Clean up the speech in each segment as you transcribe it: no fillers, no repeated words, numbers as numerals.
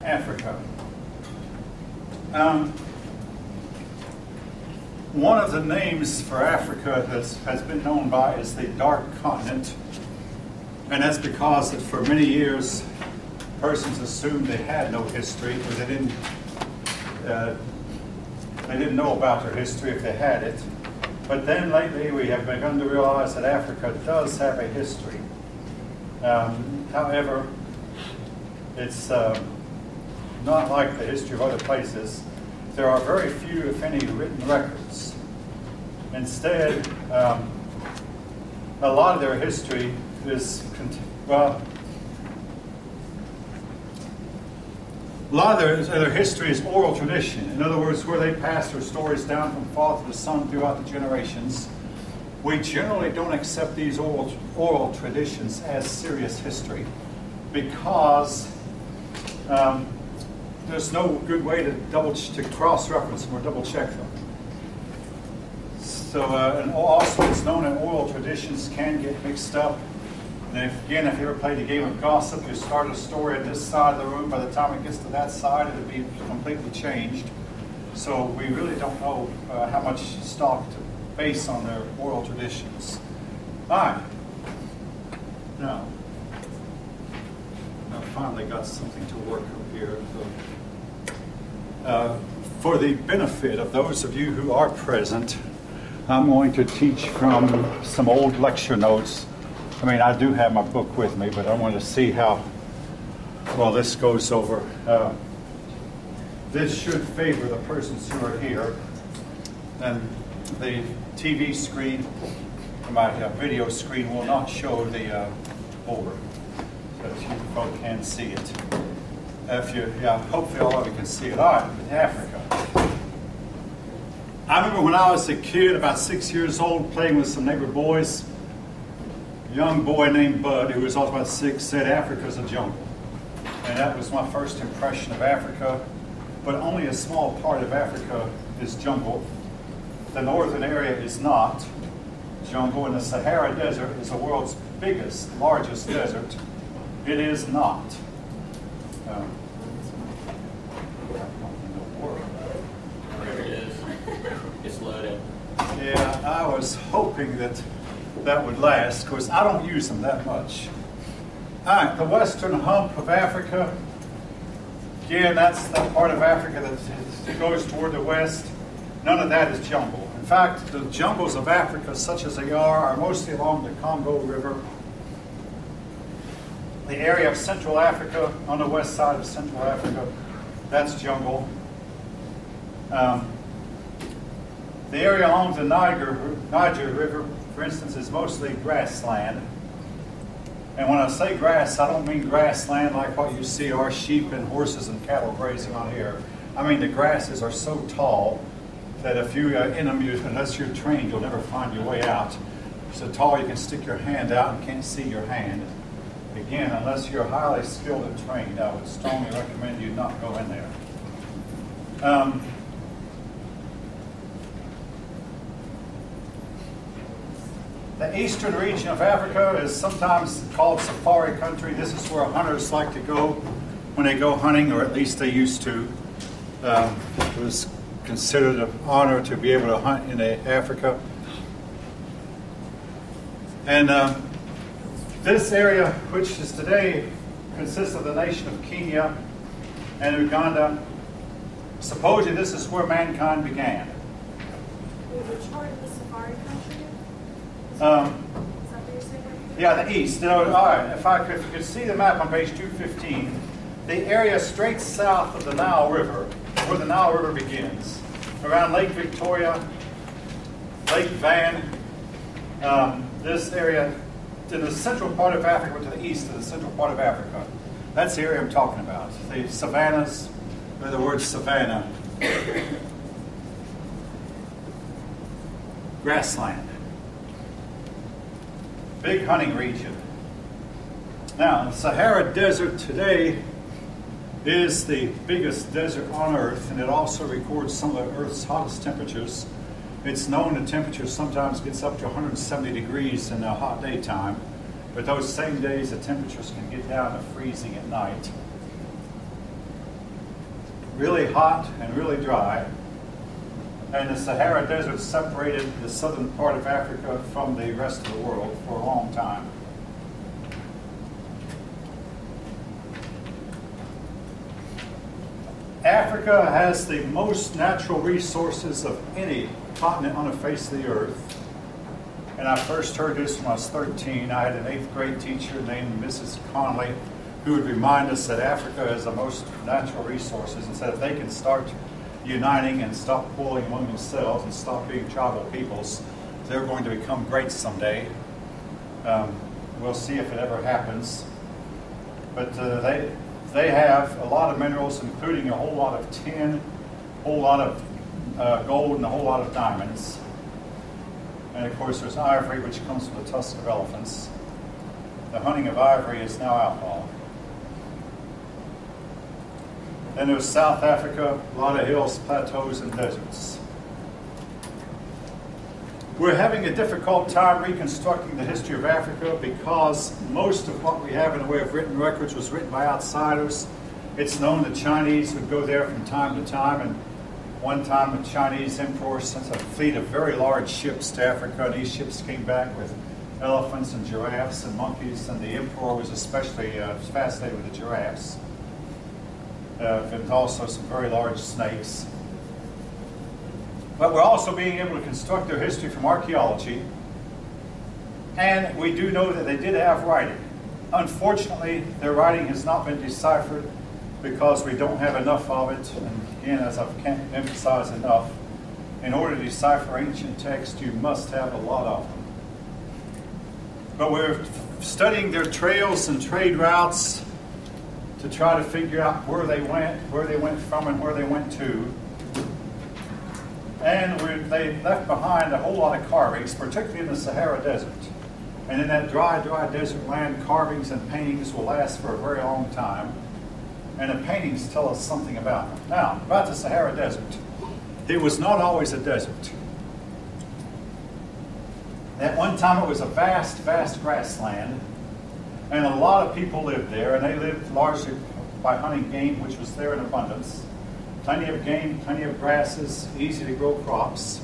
Africa. One of the names for Africa has been known by as the Dark Continent, and that's because that for many years persons assumed they had no history, or they didn't know about their history if they had it. But then lately we have begun to realize that Africa does have a history. However, it's not like the history of other places. There are very few, if any, written records. Instead, a lot of their history is, a lot of their history is oral tradition. In other words, where they pass their stories down from father to son throughout the generations. We generally don't accept these oral traditions as serious history because there's no good way to cross-reference them or double-check them. So, and also it's known that oral traditions can get mixed up. And if you ever played a game of gossip, you start a story at this side of the room, by the time it gets to that side, it'll be completely changed. So we really don't know how much stock to base on their oral traditions. All right. Now, I finally got something to work up here. So, for the benefit of those of you who are present, I'm going to teach from some old lecture notes. I mean, I do have my book with me, but I want to see how well this goes over. This should favor the persons who are here. And the TV screen, my video screen, will not show the board, so that you both can see it. Hopefully all of you can see it. All right, Africa. I remember when I was a kid, about 6 years old, playing with some neighbor boys. A young boy named Bud, who was also about 6, said Africa's a jungle. And that was my first impression of Africa. But only a small part of Africa is jungle. The northern area is not jungle, and the Sahara Desert is the world's biggest, largest desert. It is not. There it is. It's loaded. Yeah, I was hoping that that would last, because I don't use them that much. All right, the western hump of Africa. Again, that's the part of Africa that goes toward the west. None of that is jungle. In fact, the jungles of Africa, such as they are mostly along the Congo River. The area of Central Africa, on the west side of Central Africa, that's jungle. The area along the Niger River, for instance, is mostly grassland. And when I say grass, I don't mean grassland like what you see our sheep and horses and cattle grazing on here. I mean the grasses are so tall that if you're in them, unless you're trained, you'll never find your way out. So tall you can stick your hand out and can't see your hand. Again, unless you're highly skilled and trained, I would strongly recommend you not go in there. The eastern region of Africa is sometimes called safari country. This is where hunters like to go when they go hunting, or at least they used to. It was considered an honor to be able to hunt in Africa. And this area, which is today consists of the nation of Kenya and Uganda, supposedly this is where mankind began. Which part of the safari country? Yeah, the east. All right, if you could see the map on page 215, the area straight south of the Nile River, where the Nile River begins, around Lake Victoria, Lake Van, this area, to the central part of Africa, to the east of the central part of Africa. That's the area I'm talking about. The savannas, or the word savanna, grassland. Big hunting region. Now, the Sahara Desert today is the biggest desert on Earth, and it also records some of the Earth's hottest temperatures. It's known the temperature sometimes gets up to 170 degrees in a hot daytime, but those same days the temperatures can get down to freezing at night. really hot and really dry. And the Sahara Desert separated the southern part of Africa from the rest of the world for a long time. Africa has the most natural resources of any continent on the face of the earth. And I first heard this when I was 13. I had an 8th grade teacher named Mrs. Conley who would remind us that Africa has the most natural resources and said if they can start uniting and stop quarreling among themselves and stop being tribal peoples, they're going to become great someday. We'll see if it ever happens. But they have a lot of minerals, including a whole lot of tin, a whole lot of gold, and a whole lot of diamonds. And of course, there's ivory, which comes from the tusks of elephants. The hunting of ivory is now outlawed. Then there's South Africa, a lot of hills, plateaus, and deserts. We're having a difficult time reconstructing the history of Africa because most of what we have in the way of written records was written by outsiders. It's known the Chinese would go there from time to time, and one time the Chinese emperor sent a fleet of very large ships to Africa, and these ships came back with elephants and giraffes and monkeys, and the emperor was especially fascinated with the giraffes. And also some very large snakes. But we're also being able to construct their history from archaeology. And we do know that they did have writing. Unfortunately, their writing has not been deciphered because we don't have enough of it. And again, as I can't emphasize enough, in order to decipher ancient texts, you must have a lot of them. But we're studying their trails and trade routes to try to figure out where they went from, and where they went to. And they left behind a whole lot of carvings, particularly in the Sahara Desert. And in that dry desert land, carvings and paintings will last for a very long time. And the paintings tell us something about them. Now, about the Sahara Desert. It was not always a desert. At one time it was a vast, vast grassland. And a lot of people lived there, and they lived largely by hunting game, which was there in abundance. Plenty of game, plenty of grasses, easy to grow crops.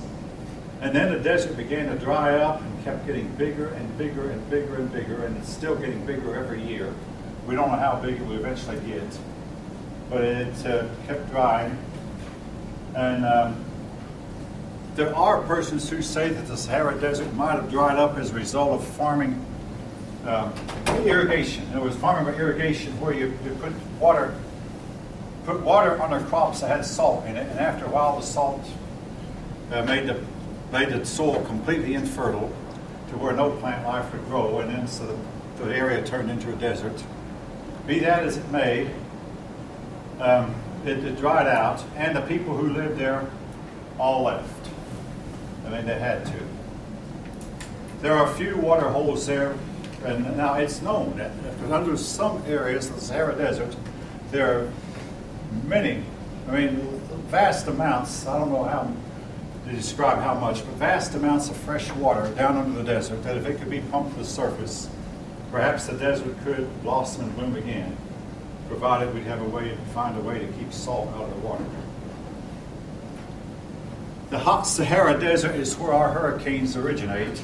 And then the desert began to dry up and kept getting bigger and bigger and bigger and bigger, and it's still getting bigger every year. We don't know how big it will eventually get, but it kept drying. And there are persons who say that the Sahara Desert might have dried up as a result of farming irrigation. It was farming by irrigation where you put water on the crops that had salt in it, and after a while the salt made the soil completely infertile to where no plant life would grow, and then so the area turned into a desert. Be that as it may, it dried out, and the people who lived there all left. I mean, they had to. There are a few water holes there. And now it's known that under some areas of the Sahara Desert, there are many, vast amounts, I don't know how to describe how much, but vast amounts of fresh water down under the desert that if it could be pumped to the surface, perhaps the desert could blossom and bloom again, provided we'd find a way to keep salt out of the water. The hot Sahara Desert is where our hurricanes originate.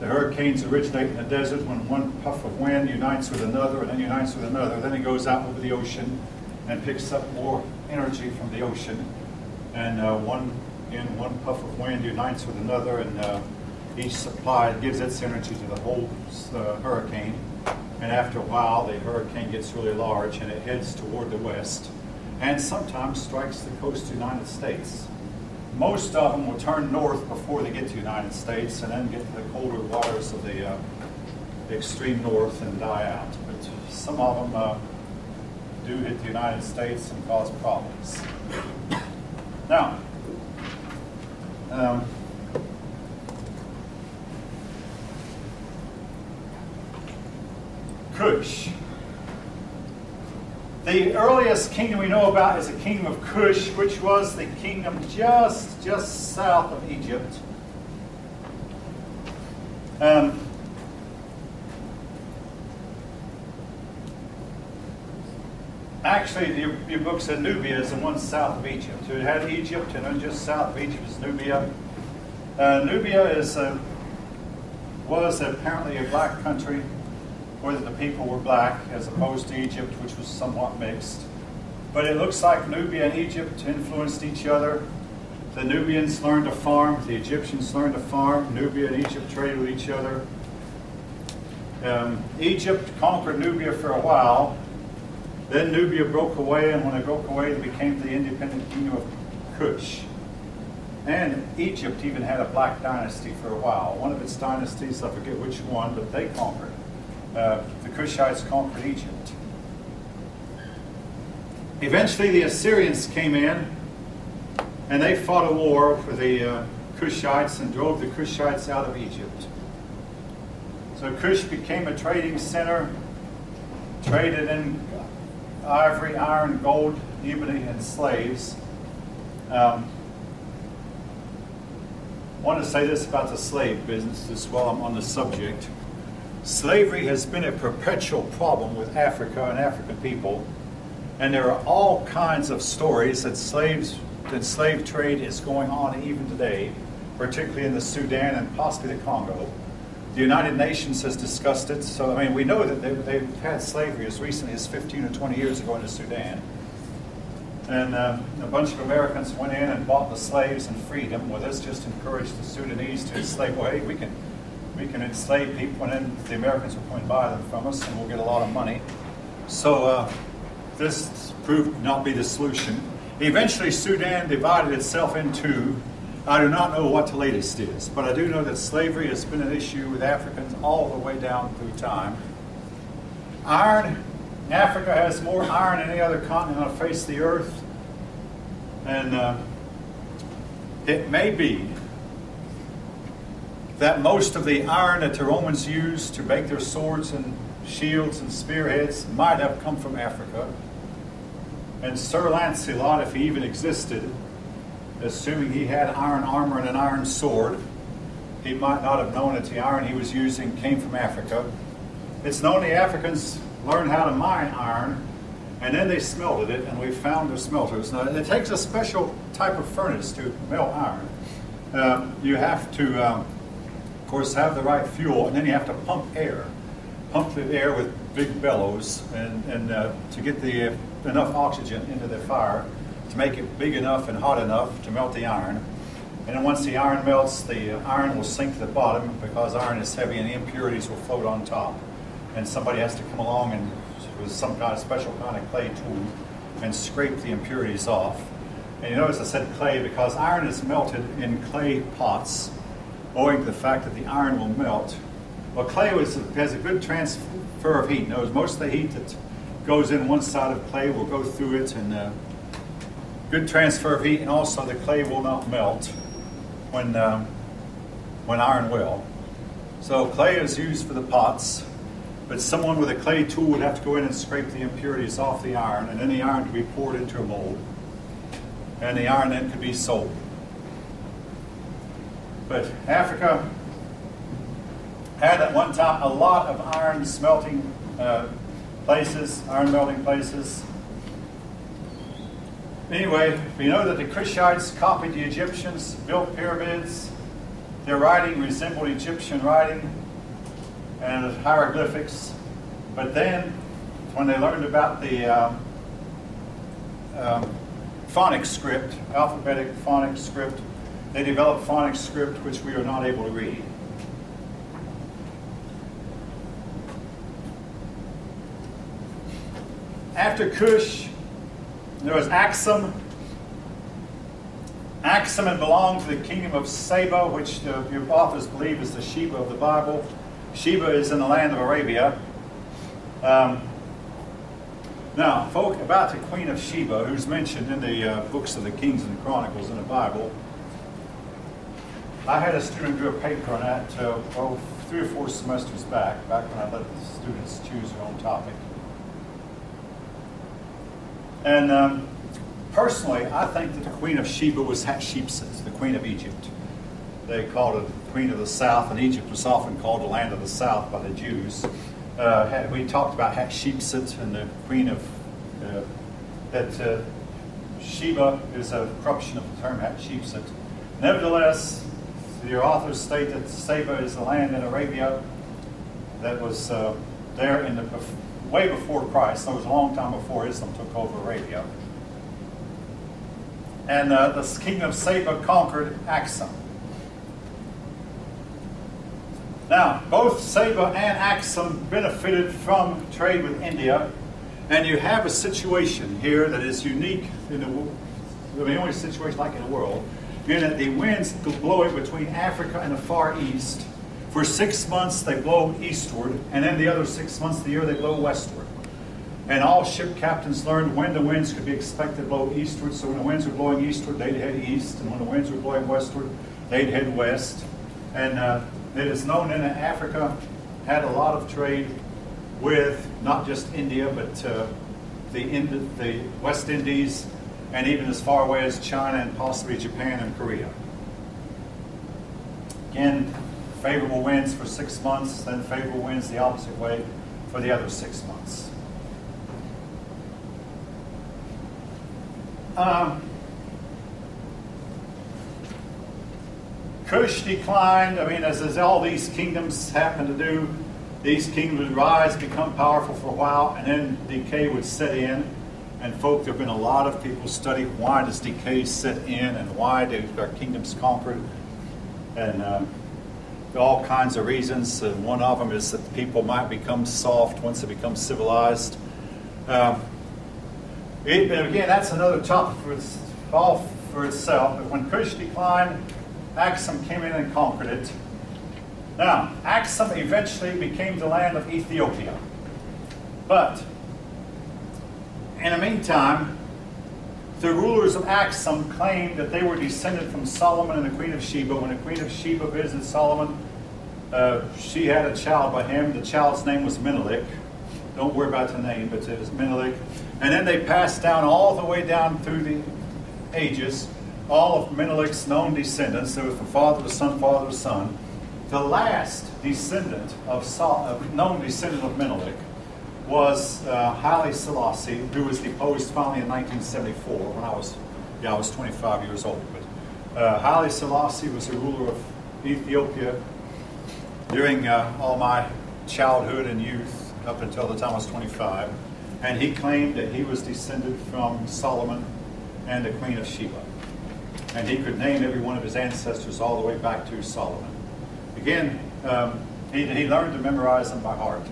The hurricanes originate in the desert when one puff of wind unites with another, and then unites with another. Then it goes out over the ocean and picks up more energy from the ocean. And one puff of wind unites with another, and each supply gives its energy to the whole hurricane. And after a while, the hurricane gets really large, and it heads toward the west, and sometimes strikes the coast of the United States. Most of them will turn north before they get to the United States, and then get to the colder waters of the extreme north and die out. But some of them do hit the United States and cause problems. Now, Kush. The earliest kingdom we know about is the kingdom of Kush, which was the kingdom just south of Egypt. actually, your book said Nubia is the one south of Egypt. So it had Egypt, and then just south of Egypt is Nubia. Nubia was apparently a black country, where the people were black, as opposed to Egypt, which was somewhat mixed. But it looks like Nubia and Egypt influenced each other. The Nubians learned to farm, the Egyptians learned to farm, Nubia and Egypt traded with each other. Egypt conquered Nubia for a while. Then Nubia broke away, and when it broke away, it became the independent kingdom of Kush. And Egypt even had a black dynasty for a while. One of its dynasties, I forget which one, but they conquered. The Kushites conquered Egypt. Eventually, the Assyrians came in, and they fought a war with the Kushites and drove the Kushites out of Egypt. So Kush became a trading center, traded in ivory, iron, gold, ebony, and slaves. I want to say this about the slave business just while I'm on the subject. Slavery has been a perpetual problem with Africa and African people, and there are all kinds of stories that slave trade is going on even today, particularly in the Sudan and possibly the Congo. The United Nations has discussed it, so I mean we know that they've had slavery as recently as 15 or 20 years ago in the Sudan. And a bunch of Americans went in and bought the slaves and freed them. Well, this just encouraged the Sudanese to enslave. Well, hey, we can enslave people, and then the Americans will come and buy them from us, and we'll get a lot of money. So this proved not be the solution. Eventually, Sudan divided itself into, I do not know what the latest is, but I do know that slavery has been an issue with Africans all the way down through time. Iron. Africa has more iron than any other continent on the face of the earth. And it may be that most of the iron that the Romans used to make their swords and shields and spearheads might have come from Africa. And Sir Lancelot, if he even existed, assuming he had iron armor and an iron sword, he might not have known that the iron he was using came from Africa. It's known the Africans learned how to mine iron, and then they smelted it, and we found the smelters. Now, it takes a special type of furnace to melt iron. You have to, of course, have the right fuel, and then you have to pump air. Pump the air with big bellows, and to get enough oxygen into the fire to make it big enough and hot enough to melt the iron. And then once the iron melts, the iron will sink to the bottom because iron is heavy and the impurities will float on top. And somebody has to come along and with some kind of special kind of clay tool and scrape the impurities off. And you notice I said clay because iron is melted in clay pots owing to the fact that the iron will melt. Well, clay has a good transfer of heat. In other words, most of the heat that goes in one side of clay will go through it, and good transfer of heat, and also the clay will not melt when iron will. So clay is used for the pots. But someone with a clay tool would have to go in and scrape the impurities off the iron, and then the iron could be poured into a mold. And the iron then could be sold. But Africa had at one time a lot of iron smelting places, iron melting places. Anyway, we know that the Kushites copied the Egyptians, built pyramids. Their writing resembled Egyptian writing and hieroglyphics. But then, when they learned about the phonic script, alphabetic phonic script, they developed phonic script which we are not able to read. After Cush, there was Axum. Axum had belonged to the kingdom of Saba, which your authors believe is the Sheba of the Bible. Sheba is in the land of Arabia. Now, folk about the Queen of Sheba, who's mentioned in the books of the Kings and the Chronicles in the Bible. I had a student do a paper on that 3 or 4 semesters back when I let the students choose their own topic. And personally, I think that the Queen of Sheba was Hatshepsut, the Queen of Egypt. They called her the Queen of the South, and Egypt was often called the land of the South by the Jews. We talked about Hatshepsut and the Queen of that Sheba is a corruption of the term Hatshepsut. Nevertheless, the authors state that Saba is the land in Arabia that was there in the way before Christ. So it was a long time before Islam took over Arabia. And the kingdom of Saba conquered Aksum. Now, both Saba and Aksum benefited from trade with India, and you have a situation here that is unique in the only situation like in the world, in that the winds blow it between Africa and the Far East. For 6 months they blow eastward, and then the other 6 months of the year they blow westward. And all ship captains learned when the winds could be expected to blow eastward, so when the winds were blowing eastward, they'd head east, and when the winds were blowing westward, they'd head west. And it is known that Africa had a lot of trade with not just India, but the West Indies, and even as far away as China and possibly Japan and Korea. Again, favorable winds for 6 months, then favorable winds the opposite way for the other 6 months. Cush declined. I mean, as all these kingdoms happen to do, these kingdoms would rise, become powerful for a while, and then decay would set in. And folk, there have been a lot of people studying why does decay set in and why do our kingdoms conquered, and all kinds of reasons. One of them is that people might become soft once they become civilized. Again, that's another topic all for itself. But when Cush declined, Aksum came in and conquered it. Now, Aksum eventually became the land of Ethiopia. But in the meantime, the rulers of Aksum claimed that they were descended from Solomon and the Queen of Sheba. When the Queen of Sheba visited Solomon, she had a child by him. The child's name was Menelik. Don't worry about the name, but it was Menelik. And then they passed down all the way down through the ages, all of Menelik's known descendants. There was the father, the son, father, the son. The last descendant known descendant of Menelik was Haile Selassie, who was deposed finally in 1974 when I was 25 years old. But Haile Selassie was the ruler of Ethiopia during all my childhood and youth up until the time I was 25. And he claimed that he was descended from Solomon and the Queen of Sheba. And he could name every one of his ancestors all the way back to Solomon. Again, he learned to memorize them by heart.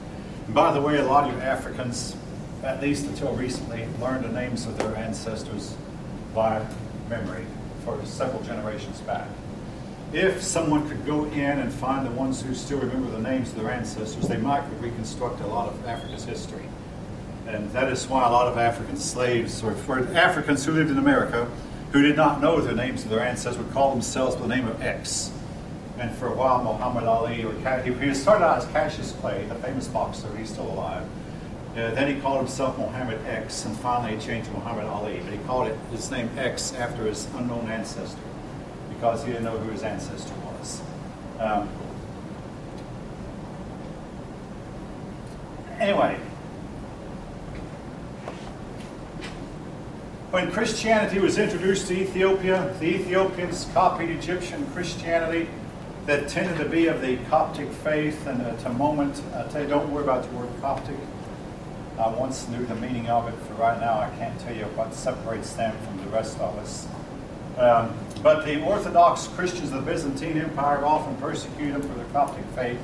And by the way, a lot of you Africans, at least until recently, learned the names of their ancestors by memory for several generations back. If someone could go in and find the ones who still remember the names of their ancestors, they might reconstruct a lot of Africa's history. And that is why a lot of African slaves, or for Africans who lived in America, who did not know the names of their ancestors, would call themselves by the name of X. And for a while, Muhammad Ali, he started out as Cassius Clay, the famous boxer. He's still alive. Then he called himself Muhammad X, and finally he changed to Muhammad Ali. But he called his name X after his unknown ancestor, because he didn't know who his ancestor was. Anyway, when Christianity was introduced to Ethiopia, the Ethiopians copied Egyptian Christianity that tended to be of the Coptic faith. And at a moment, I tell you, don't worry about the word Coptic. I once knew the meaning of it. For right now, I can't tell you what separates them from the rest of us. But the Orthodox Christians of the Byzantine Empire often persecuted them for their Coptic faith.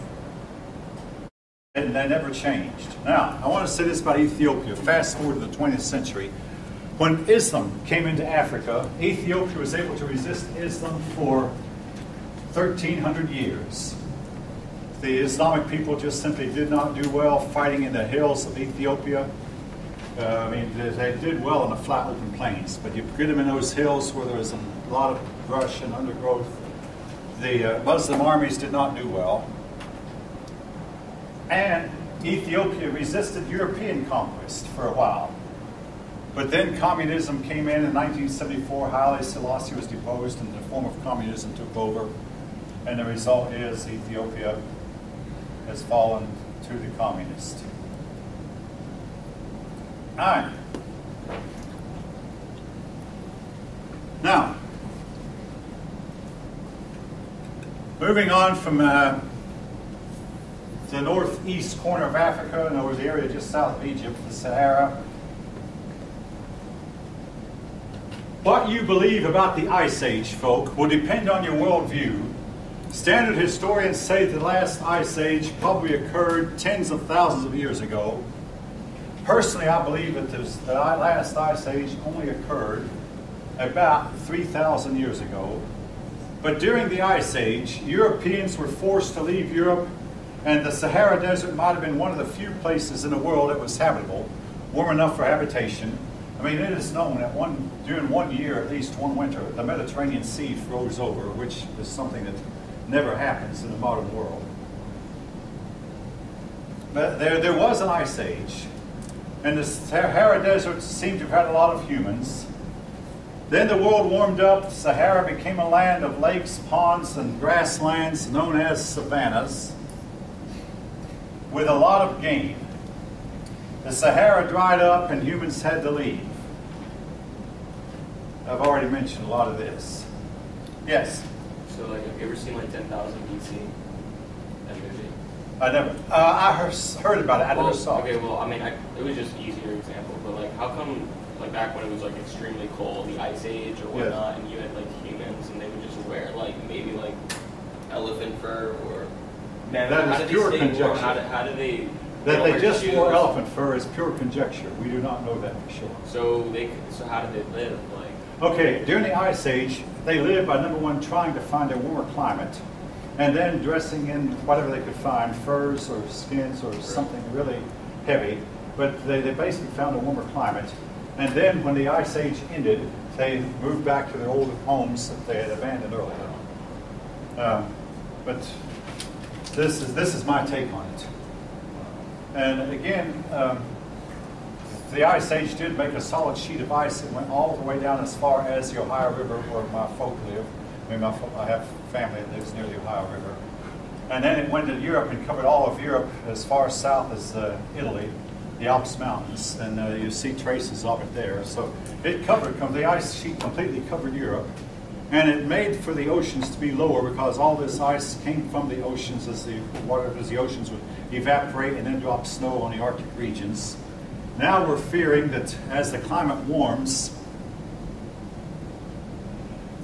And they never changed. Now, I want to say this about Ethiopia. Fast forward to the 20th century. When Islam came into Africa, Ethiopia was able to resist Islam for 1,300 years. The Islamic people just simply did not do well fighting in the hills of Ethiopia. They did well in the flat open plains, but you get them in those hills where there was a lot of brush and undergrowth. The Muslim armies did not do well. And Ethiopia resisted European conquest for a while. But then communism came in 1974. Haile Selassie was deposed and the form of communism took over. And the result is Ethiopia has fallen to the communists. All right. Now, moving on from the northeast corner of Africa, in other words, the area just south of Egypt, the Sahara. What you believe about the Ice Age, folk, will depend on your worldview. Standard historians say the last Ice Age probably occurred tens of thousands of years ago. Personally, I believe that the last Ice Age only occurred about 3,000 years ago. But during the Ice Age, Europeans were forced to leave Europe, and the Sahara Desert might have been one of the few places in the world that was habitable, warm enough for habitation. I mean, it is known that during 1 year, at least one winter, the Mediterranean Sea froze over, which is something that never happens in the modern world. But there was an Ice Age, and the Sahara Desert seemed to have had a lot of humans. Then the world warmed up, the Sahara became a land of lakes, ponds, and grasslands known as savannas, with a lot of game. The Sahara dried up and humans had to leave. I've already mentioned a lot of this. Yes? So, like, have you ever seen, like, 10,000 BC? That movie? I heard about it. I never saw it. Okay, well, I mean, it was just an easier example, but, like, how come, like, back when it was, like, extremely cold, the Ice Age or whatnot, and you had, like, humans, and they would just wear, like, maybe, like, elephant fur or... Man, that is pure conjecture. How do they... That they just wore elephant fur is pure conjecture. We do not know that for sure. So how did they live? Like, okay, during the Ice Age, they lived by, number one, trying to find a warmer climate, and then dressing in whatever they could find, furs or skins or something really heavy. But they basically found a warmer climate. And then when the Ice Age ended, they moved back to their old homes that they had abandoned earlier. But this is my take on it. And again, the Ice Age did make a solid sheet of ice. It went all the way down as far as the Ohio River, where my folk live. I mean, I have family that lives near the Ohio River. And then it went to Europe and covered all of Europe as far south as Italy, the Alps Mountains, and you see traces of it there. So it covered, the ice sheet completely covered Europe. And it made for the oceans to be lower because all this ice came from the oceans as the oceans would evaporate and then drop snow on the Arctic regions. Now we're fearing that as the climate warms,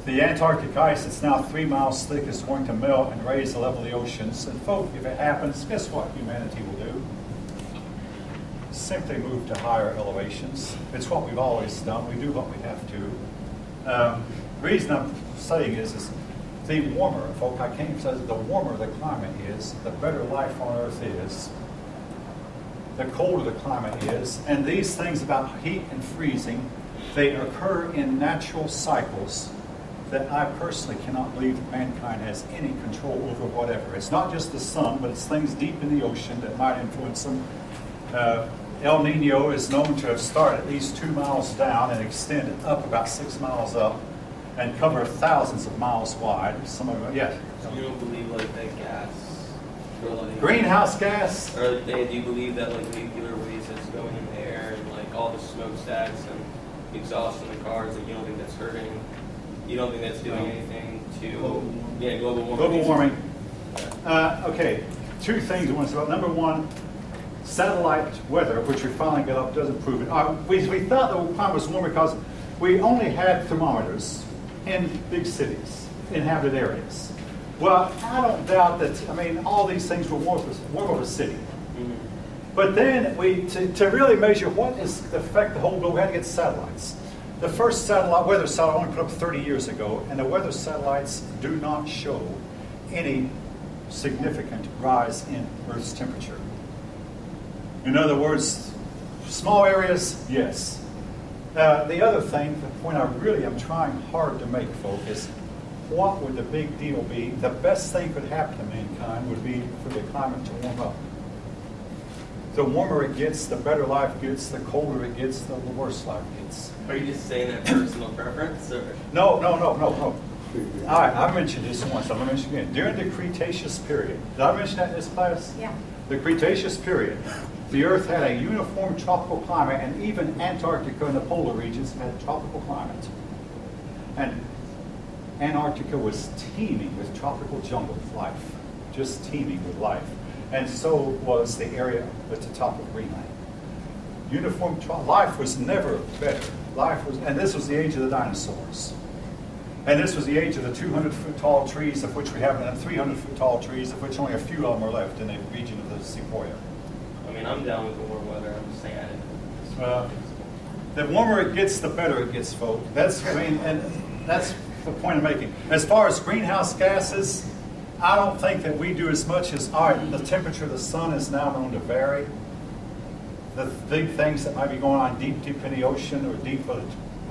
the Antarctic ice that's now 3 miles thick is going to melt and raise the level of the oceans. And folks, if it happens, guess what humanity will do? Simply move to higher elevations. It's what we've always done. We do what we have to. The reason I'm saying is the warmer, folk, I came to say the warmer the climate is, the better life on Earth is, the colder the climate is, and these things about heat and freezing, they occur in natural cycles that I personally cannot believe that mankind has any control over whatever. It's not just the sun, but it's things deep in the ocean that might influence them. El Nino is known to have started at least 2 miles down and extended up about 6 miles up, and cover thousands of miles wide. Some of them, yes. So you don't believe like that gas? Greenhouse gas? Or do you believe that like nuclear waste that's going in the air and like all the smokestacks and exhaust in the cars, that you don't think that's hurting? You don't think that's doing anything to global warming? Global warming. Okay, 2 things I want to say about. Number 1, satellite weather, which we finally got up, doesn't prove it. We thought the climate was warm because we only had thermometers in big cities, inhabited areas. Well, I don't doubt that, I mean, all these things will warm up a city. Mm-hmm. But then to really measure what is the effect the whole globe, we had to get satellites. The first weather satellite only put up 30 years ago, and the weather satellites do not show any significant rise in Earth's temperature. In other words, small areas, yes. The other thing, the point I really am trying hard to make, folks, is what would the big deal be? The best thing could happen to mankind would be for the climate to warm up. The warmer it gets, the better life gets. The colder it gets, the worse life gets. Are you just saying that personal preference? Or? No. I mentioned this once. I'm going to mention it again. During the Cretaceous period, did I mention that in this class? Yeah. The Cretaceous period, the Earth had a uniform tropical climate, and even Antarctica and the polar regions had tropical climate. And Antarctica was teeming with tropical jungle life, just teeming with life. And so was the area at the top of Greenland. Uniform life was never better. Life was, and this was the age of the dinosaurs. And this was the age of the 200-foot tall trees, of which we have, and 300-foot tall trees, of which only a few of them are left in the region of the Sequoia. I mean, I'm down with the warm weather. I'm just saying. The warmer it gets, the better it gets, folks. That's, I mean, and that's the point I'm making. As far as greenhouse gases, I don't think that we do as much as, all right, the temperature of the sun is now known to vary. The big things that might be going on deep in the ocean or deep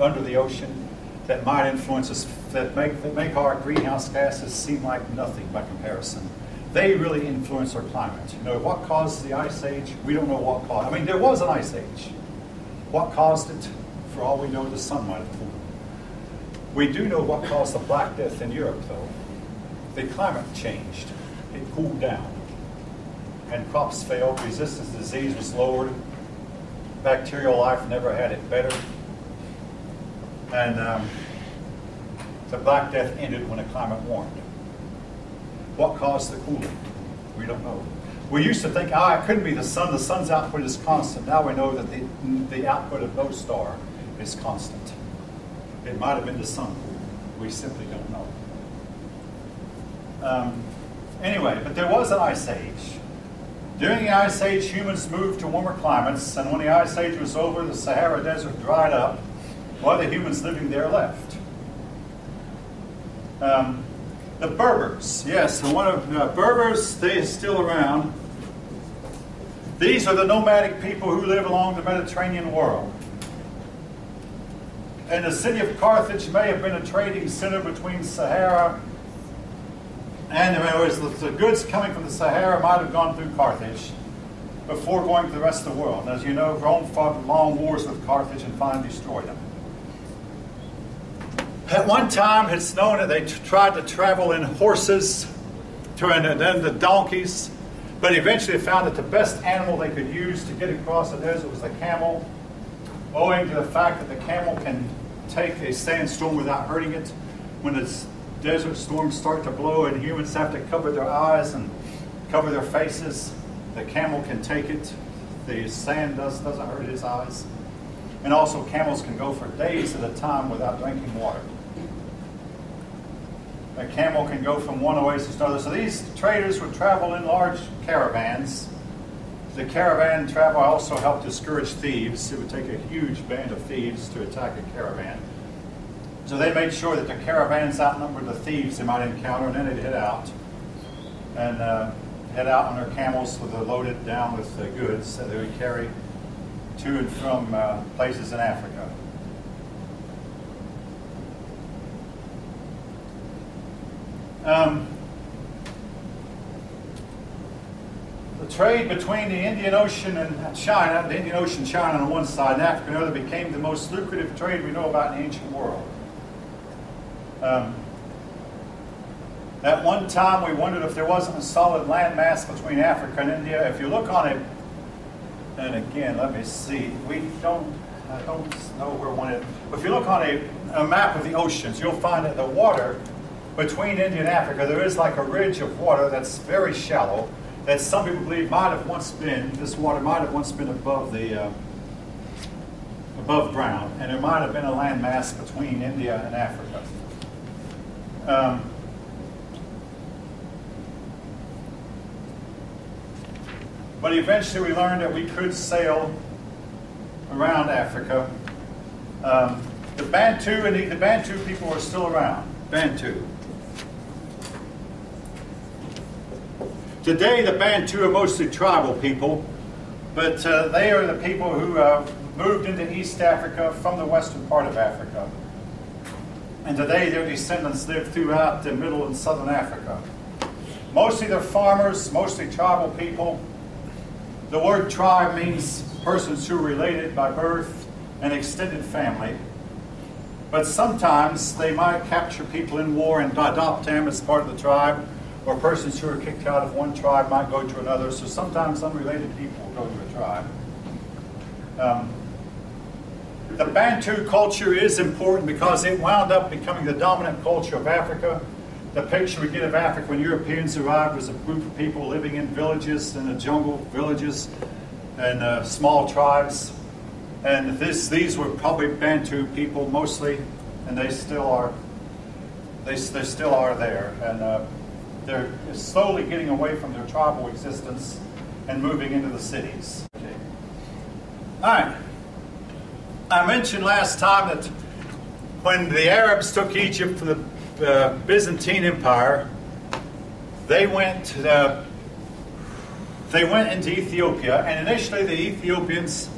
under the ocean that might influence us, that make our greenhouse gases seem like nothing by comparison. They really influence our climate. You know, what caused the ice age? We don't know what caused. I mean, there was an ice age. What caused it? For all we know, the sun might have cooled it. We do know what caused the Black Death in Europe, though. The climate changed. It cooled down. And crops failed. Resistance to disease was lowered. Bacterial life never had it better. And the Black Death ended when the climate warmed. What caused the cooling? We don't know. We used to think, it couldn't be the sun. The sun's output is constant. Now we know that the output of no star is constant. It might have been the sun cooling. We simply don't know. Anyway, but there was an ice age. During the ice age, humans moved to warmer climates, and when the ice age was over, the Sahara Desert dried up, while the humans living there left. The Berbers, yes, Berbers, they're still around. These are the nomadic people who live along the Mediterranean world. And the city of Carthage may have been a trading center between Sahara and the goods coming from the Sahara might have gone through Carthage before going to the rest of the world. And as you know, Rome fought long wars with Carthage and finally destroyed them. At one time, it's known that they tried to travel in horses and then the donkeys, but eventually found that the best animal they could use to get across the desert was the camel, owing to the fact that the camel can take a sandstorm without hurting it. When the desert storms start to blow and humans have to cover their eyes and cover their faces, the camel can take it. The sand doesn't hurt his eyes. And also camels can go for days at a time without drinking water. A camel can go from one oasis to another. So these traders would travel in large caravans. The caravan travel also helped discourage thieves. It would take a huge band of thieves to attack a caravan. So they made sure that the caravans outnumbered the thieves they might encounter, and then they'd head out. And head out on their camels loaded down with goods that they would carry to and from places in Africa. The trade between the Indian Ocean and China, the Indian Ocean, China on one side, and Africa on the other, became the most lucrative trade we know about in the ancient world. At one time, we wondered if there wasn't a solid landmass between Africa and India. If you look on it, and again, let me see, I don't know where one is. If you look on a map of the oceans, you'll find that the water between India and Africa, there is like a ridge of water that's very shallow, that some people believe might have once been, this water might have once been above ground, and there might have been a landmass between India and Africa. But eventually we learned that we could sail around Africa. The Bantu people are still around. Bantu. Today the Bantu are mostly tribal people, but they are the people who moved into East Africa from the western part of Africa. And today their descendants live throughout the middle and southern Africa. Mostly they're farmers, mostly tribal people. The word tribe means persons who are related by birth and extended family. But sometimes they might capture people in war and adopt them as part of the tribe, or persons who are kicked out of one tribe might go to another. So sometimes unrelated people go to a tribe. The Bantu culture is important because it wound up becoming the dominant culture of Africa. The picture we get of Africa when Europeans arrived was a group of people living in villages, in the jungle villages, and small tribes. And these were probably Bantu people mostly, and they still are. They still are there, and they're slowly getting away from their tribal existence and moving into the cities. Okay. All right. I mentioned last time that when the Arabs took Egypt from the Byzantine Empire, they went into Ethiopia, and initially the Ethiopians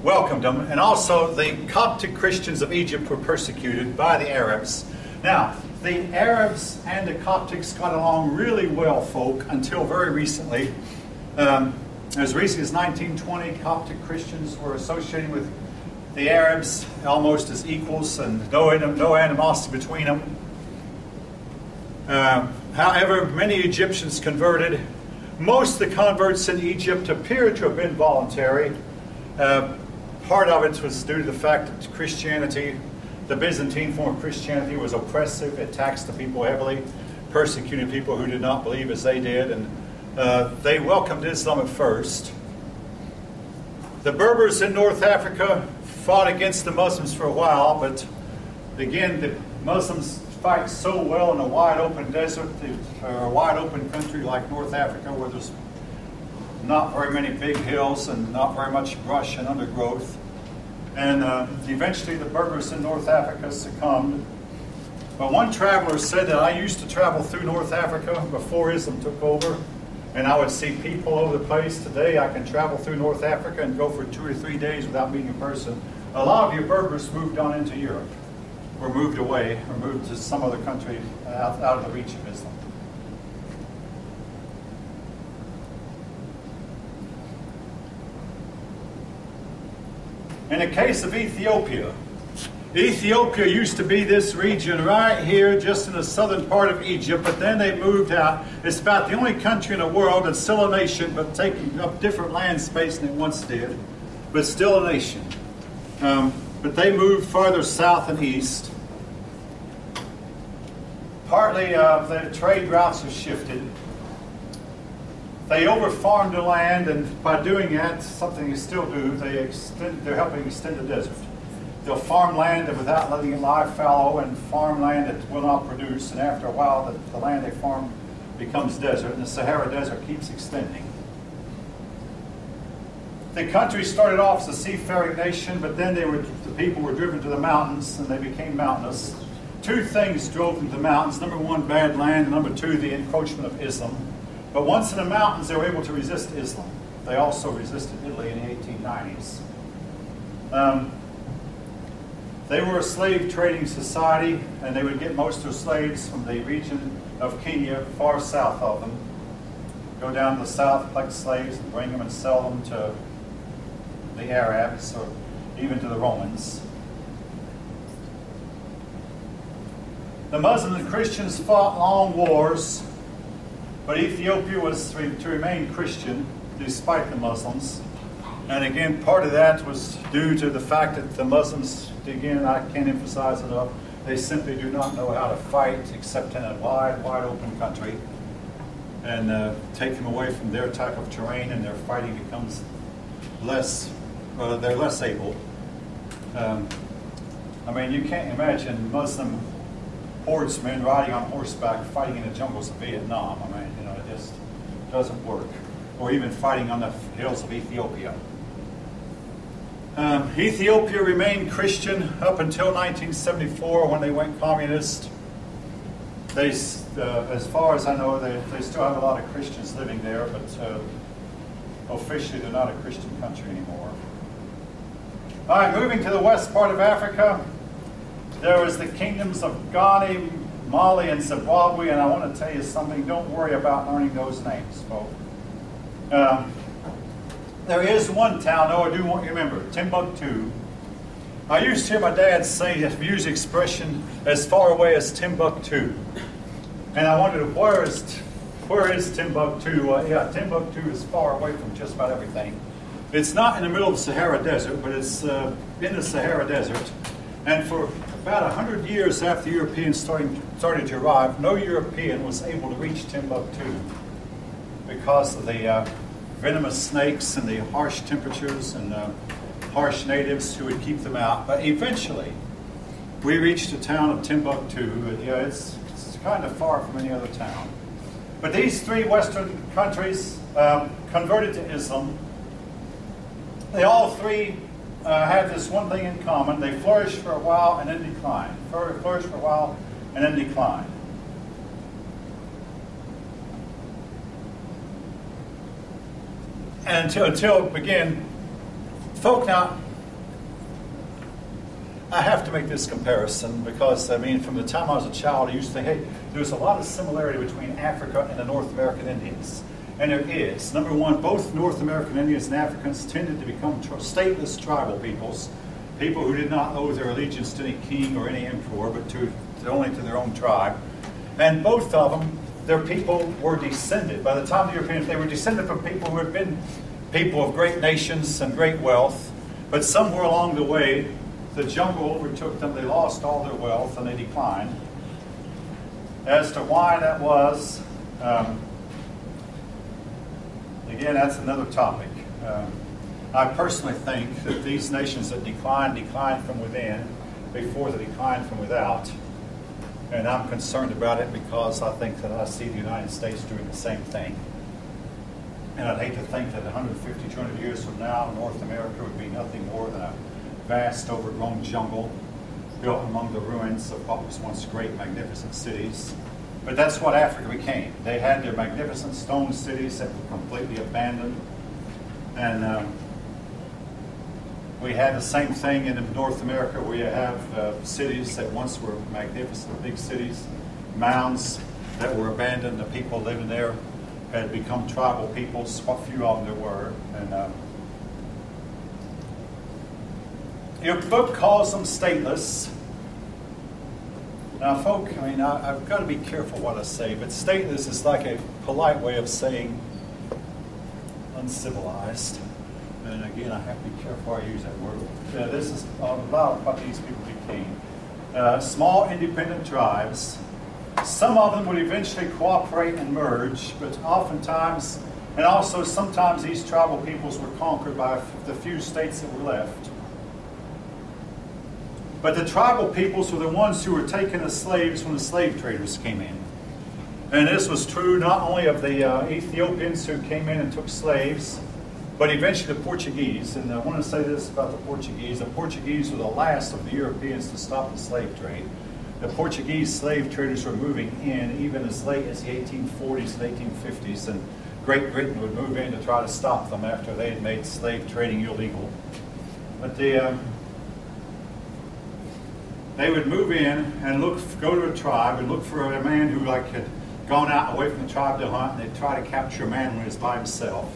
welcomed them, and also the Coptic Christians of Egypt were persecuted by the Arabs. Now, the Arabs and the Coptics got along really well, folk, until very recently. As recently as 1920, Coptic Christians were associating with the Arabs almost as equals, and no animosity between them. However, many Egyptians converted. Most of the converts in Egypt appear to have been voluntary. Part of it was due to the fact that Christianity, the Byzantine form of Christianity, was oppressive. It taxed the people heavily, persecuted people who did not believe as they did, and they welcomed Islam at first. The Berbers in North Africa fought against the Muslims for a while, but again, the Muslims fight so well in a wide open desert, or a wide open country like North Africa, where there's not very many big hills and not very much brush and undergrowth. And eventually the Berbers in North Africa succumbed. But one traveler said that I used to travel through North Africa before Islam took over, and I would see people all over the place. Today I can travel through North Africa and go for 2 or 3 days without meeting a person. A lot of your Berbers moved on into Europe, or moved away, or moved to some other country out of the reach of Islam. In the case of Ethiopia, Ethiopia used to be this region right here, just in the southern part of Egypt, but then they moved out. It's about the only country in the world that's still a nation, but taking up different land space than it once did, but still a nation. But they moved farther south and east. Partly the trade routes have shifted. They over-farmed the land, and by doing that, something they still do, they're helping extend the desert. They'll farm land without letting it lie fallow, and farm land that will not produce, and after a while the land they farm becomes desert, and the Sahara Desert keeps extending. The country started off as a seafaring nation, but then the people were driven to the mountains, and they became mountainous. 2 things drove them to the mountains. Number 1, bad land, and number 2, the encroachment of Islam. But once in the mountains, they were able to resist Islam. They also resisted Italy in the 1890s. They were a slave trading society, and they would get most of their slaves from the region of Kenya, far south of them. Go down to the south, collect slaves, and bring them and sell them to the Arabs, or even to the Romans. The Muslims and Christians fought long wars, but Ethiopia was to remain Christian despite the Muslims. And again, part of that was due to the fact that the Muslims, again, I can't emphasize enough, they simply do not know how to fight except in a wide, wide open country. And take them away from their type of terrain, and their fighting becomes less, they're less able. I mean, you can't imagine Muslim horsemen riding on horseback fighting in the jungles of Vietnam. I mean, you know, it just doesn't work. Or even fighting on the hills of Ethiopia. Ethiopia remained Christian up until 1974 when they went communist. They, as far as I know, they still have a lot of Christians living there, but officially they're not a Christian country anymore. All right, moving to the west part of Africa, there was the kingdoms of Ghana, Mali, and Zimbabwe, and I want to tell you something. Don't worry about learning those names, folks. There is one town, though, I do want you to remember, Timbuktu. I used to hear my dad say, use the expression, as far away as Timbuktu. And I wondered, where is Timbuktu? Yeah, Timbuktu is far away from just about everything. It's not in the middle of the Sahara Desert, but it's in the Sahara Desert. And for about 100 years after Europeans started to arrive, no European was able to reach Timbuktu because of the venomous snakes and the harsh temperatures and harsh natives who would keep them out. But eventually, we reached the town of Timbuktu. It's kind of far from any other town. But these three Western countries converted to Islam. They all three have this one thing in common. They flourished for a while and then declined. Flourished for a while and then declined. And until again, folk now, I have to make this comparison because, I mean, from the time I was a child, I used to think, hey, there's a lot of similarity between Africa and the North American Indians. And there is. Number one, both North American Indians and Africans tended to become stateless tribal peoples, people who did not owe their allegiance to any king or any emperor, but only to their own tribe. And both of them, their people were descended. By the time of the Europeans, they were descended from people who had been people of great nations and great wealth, but somewhere along the way, the jungle overtook them, they lost all their wealth, and they declined. As to why that was, again, that's another topic. I personally think that these nations that declined from within before they declined from without. And I'm concerned about it because I think that I see the United States doing the same thing. And I'd hate to think that 150, 200 years from now, North America would be nothing more than a vast, overgrown jungle built among the ruins of what was once great, magnificent cities. But that's what Africa became. They had their magnificent stone cities that were completely abandoned. And we had the same thing in North America where you have cities that once were magnificent, big cities, mounds that were abandoned. The people living there had become tribal peoples, what few of them there were. And your book calls them stateless. Now, folk, I mean, I've got to be careful what I say, but stateless is like a polite way of saying uncivilized. And again, I have to be careful how I use that word. This is about what these people became. Small independent tribes. Some of them would eventually cooperate and merge, but oftentimes, and also sometimes these tribal peoples were conquered by the few states that were left. But the tribal peoples were the ones who were taken as slaves when the slave traders came in. And this was true not only of the Ethiopians who came in and took slaves, but eventually the Portuguese. And I want to say this about the Portuguese. The Portuguese were the last of the Europeans to stop the slave trade. The Portuguese slave traders were moving in even as late as the 1840s and 1850s, and Great Britain would move in to try to stop them after they had made slave trading illegal. But they would move in and go to a tribe and look for a man who had gone out away from the tribe to hunt, and they'd try to capture a man when he was by himself.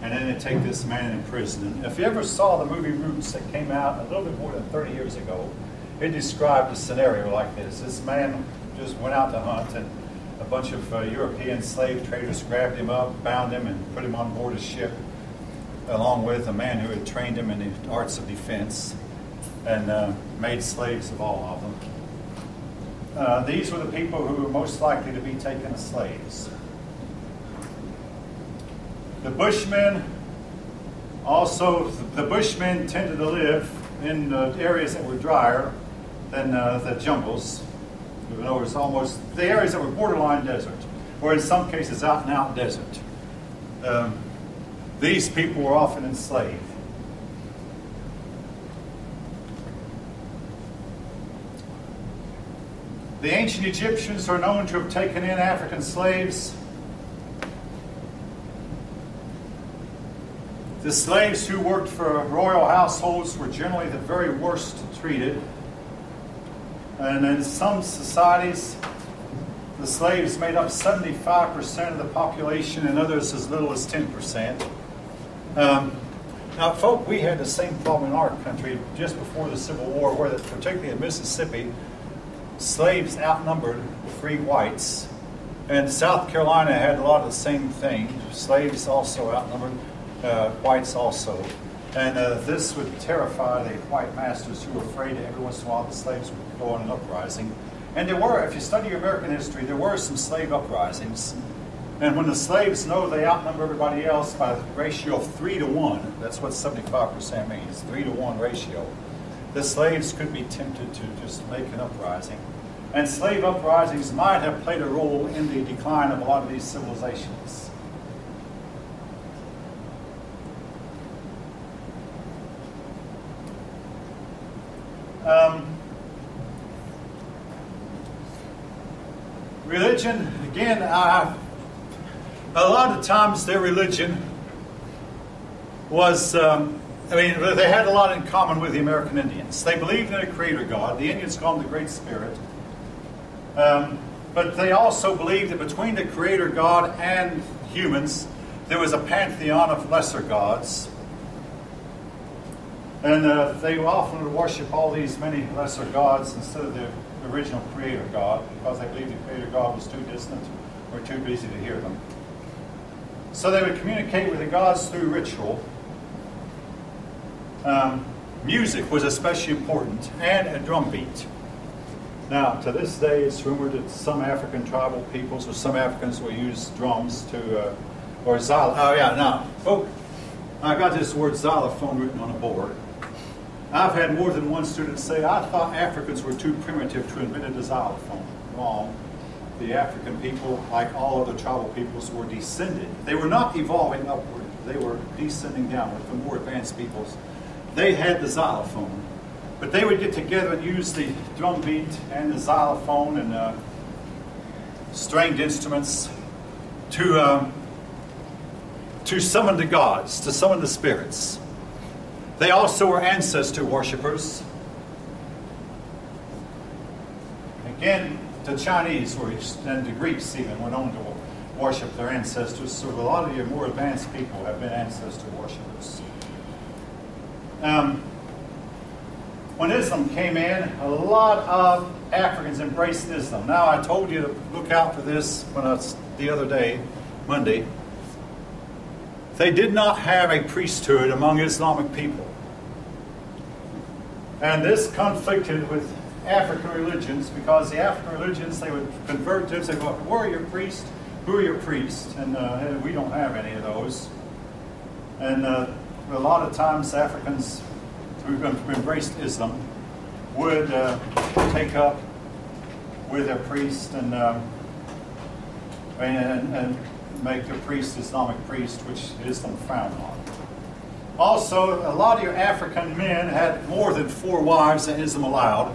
And then they'd take this man in prison. And if you ever saw the movie Roots that came out a little bit more than 30 years ago, it described a scenario like this. This man just went out to hunt, and a bunch of European slave traders grabbed him up, bound him, and put him on board a ship, along with a man who had trained him in the arts of defense, and made slaves of all of them. These were the people who were most likely to be taken as slaves. The Bushmen tended to live in areas that were drier than the jungles. In other words, almost the areas that were borderline desert, or in some cases out and out desert. These people were often enslaved. The ancient Egyptians are known to have taken in African slaves. The slaves who worked for royal households were generally the very worst treated. And in some societies, the slaves made up 75% of the population, and others as little as 10%. Now, folk, we had the same problem in our country just before the Civil War, where, particularly in Mississippi, slaves outnumbered free whites. And South Carolina had a lot of the same thing. Slaves also outnumbered. whites also. And this would terrify the white masters who were afraid that every once in a while the slaves would go on an uprising. And there were, if you study American history, there were some slave uprisings. And when the slaves know they outnumber everybody else by a ratio of 3 to 1, that's what 75% means, 3 to 1 ratio, the slaves could be tempted to just make an uprising. And slave uprisings might have played a role in the decline of a lot of these civilizations. Religion, again, a lot of times their religion was, they had a lot in common with the American Indians. They believed in a creator God. The Indians called him the Great Spirit. But they also believed that between the creator God and humans, there was a pantheon of lesser gods. And they often would worship all these many lesser gods instead of the original creator God, because they believed the creator God was too distant or too busy to hear them. So they would communicate with the gods through ritual. Music was especially important, and a drum beat. Now, to this day, it's rumored that some African tribal peoples or some Africans will use drums to, or xylophone. Oh yeah, now, folks, I got this word xylophone written on a board. I've had more than one student say, I thought Africans were too primitive to invent the xylophone. Wrong. The African people, like all other tribal peoples, were descended. They were not evolving upward. They were descending downward. The more advanced peoples, they had the xylophone. But they would get together and use the drum beat and the xylophone and stringed instruments to summon the gods, to summon the spirits. They also were ancestor worshippers. Again, the Chinese and the Greeks even went on to worship their ancestors. So a lot of your more advanced people have been ancestor worshippers. When Islam came in, a lot of Africans embraced Islam. Now, I told you to look out for this the other day, Monday. They did not have a priesthood among Islamic people. And this conflicted with African religions, because the African religions, they would convert to, say, well, where are your priests? Who are your priests? And we don't have any of those. And a lot of times Africans who embraced Islam would take up with their priest and make their priest Islamic priest, which Islam frowned on. Also, a lot of your African men had more than 4 wives than Islam allowed.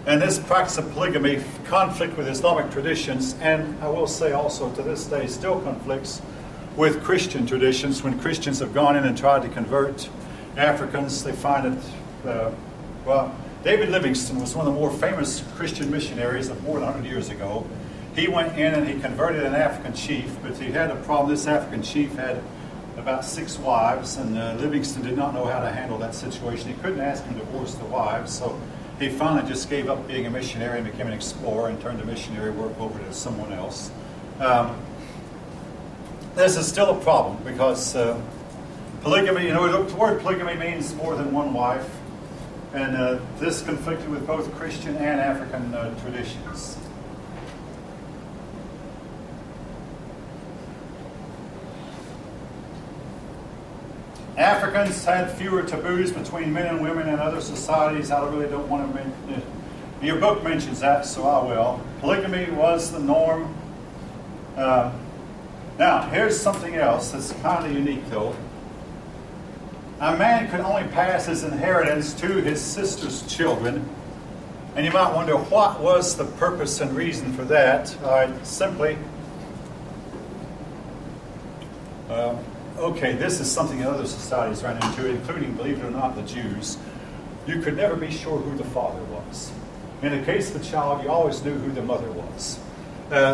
And this practice of polygamy conflict with Islamic traditions, and I will say also to this day still conflicts with Christian traditions. When Christians have gone in and tried to convert Africans, they find it, David Livingstone was one of the more famous Christian missionaries of more than 100 years ago. He went in and he converted an African chief, but he had a problem. This African chief had about 6 wives, and Livingstone did not know how to handle that situation. He couldn't ask him to divorce the wives, so he finally just gave up being a missionary and became an explorer and turned the missionary work over to someone else. This is still a problem because polygamy, the word polygamy means more than one wife, and this conflicted with both Christian and African traditions. Africans had fewer taboos between men and women in other societies. I really don't want to mention it. Your book mentions that, so I will. Polygamy was the norm. Now, here's something else that's kind of unique, though. A man could only pass his inheritance to his sister's children. And you might wonder, what was the purpose and reason for that? Simply, okay, this is something that other societies ran into, including, believe it or not, the Jews. You could never be sure who the father was. In the case of the child, you always knew who the mother was.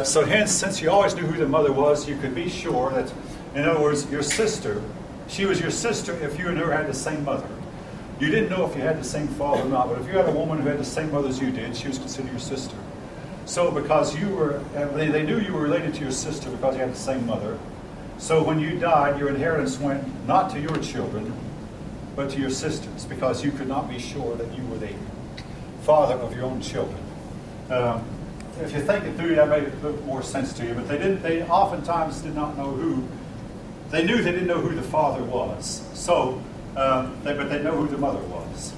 So hence, since you always knew who the mother was, you could be sure that, in other words, your sister, she was your sister if you and her had the same mother. You didn't know if you had the same father or not, but if you had a woman who had the same mother as you did, she was considered your sister. So because you were, they knew you were related to your sister because you had the same mother. So when you died, your inheritance went not to your children, but to your sisters, because you could not be sure that you were the father of your own children. If you think it through, that made a bit more sense to you. But they oftentimes did not know who. They knew they didn't know who the father was. So, but they know who the mother was.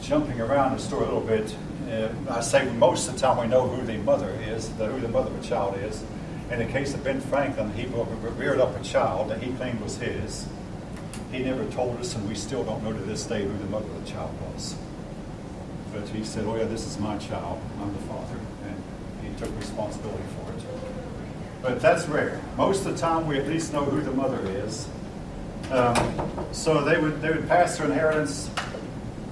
Jumping around the story a little bit, I say most of the time we know who the mother is, who the mother of a child is. In the case of Ben Franklin, he reared up a child that he claimed was his. He never told us, and we still don't know to this day who the mother of the child was. But he said, oh yeah, this is my child, I'm the father, and he took responsibility for it. But that's rare. Most of the time we at least know who the mother is. So they would pass their inheritance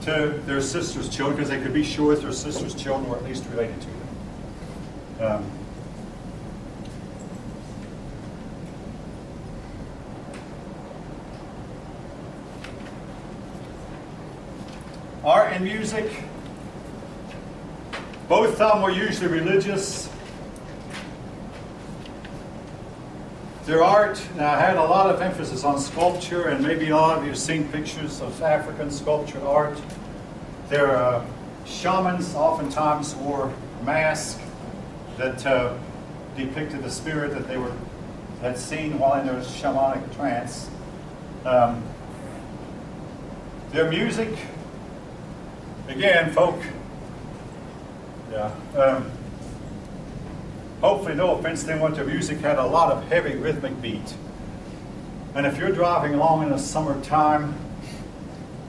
to their sister's children, because they could be sure that their sister's children were at least related to them. Art and music, both of them were usually religious. Their art had a lot of emphasis on sculpture, and maybe a lot of you have seen pictures of African sculptured art. Their shamans oftentimes wore masks that depicted the spirit that they had seen while in their shamanic trance. Their music, again, folk, hopefully, no offense to anyone, their music had a lot of heavy rhythmic beat. And if you're driving along in the summertime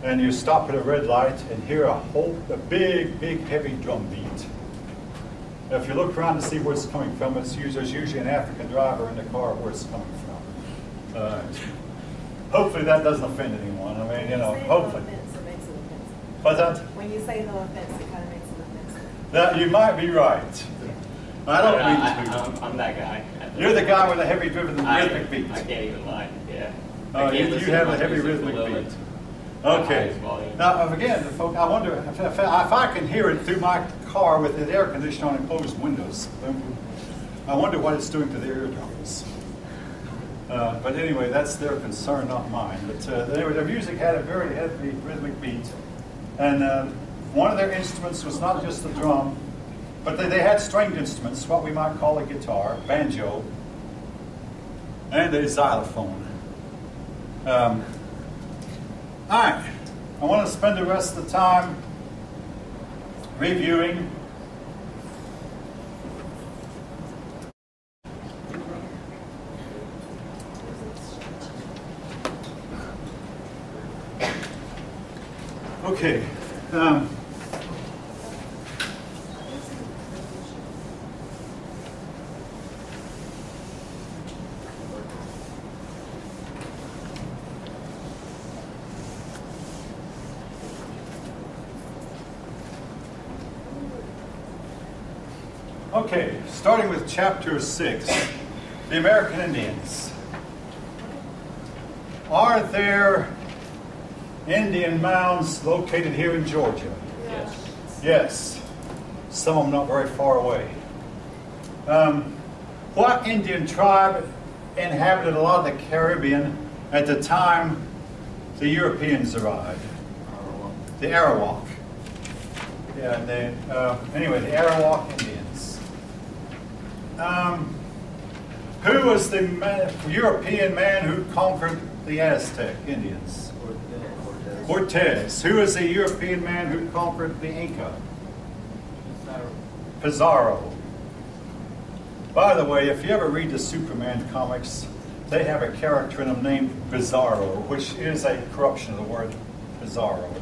and you stop at a red light and hear a big, big, heavy drum beat, if you look around to see where it's coming from, there's usually an African driver in the car where it's coming from. Hopefully that doesn't offend anyone. I mean, hopefully. What's that? When you say no offense, it kind of makes it offensive. That, you might be right. I don't mean to. I'm that guy. You're the guy with the heavy rhythmic beat. I can't even lie. Yeah. You have a heavy rhythmic beat. Okay. Now, again, folks, I wonder if I can hear it through my car with the air conditioner on and closed windows. I wonder what it's doing to their eardrums. But anyway, that's their concern, not mine. But anyway, their music had a very heavy rhythmic beat. And one of their instruments was not just the drum, but they had stringed instruments, what we might call a guitar, banjo, and a xylophone. All right, I want to spend the rest of the time reviewing okay. Okay, starting with chapter 6, the American Indians. Are there Indian mounds located here in Georgia? Yes. Yes. Some of them not very far away. What Indian tribe inhabited a lot of the Caribbean at the time the Europeans arrived? The Arawak. Yeah, anyway, the Arawak Indians. Who was the European man who conquered the Aztec Indians? Cortez. Who was the European man who conquered the Inca? Pizarro. By the way, if you ever read the Superman comics, they have a character in them named Bizarro, which is a corruption of the word Pizarro.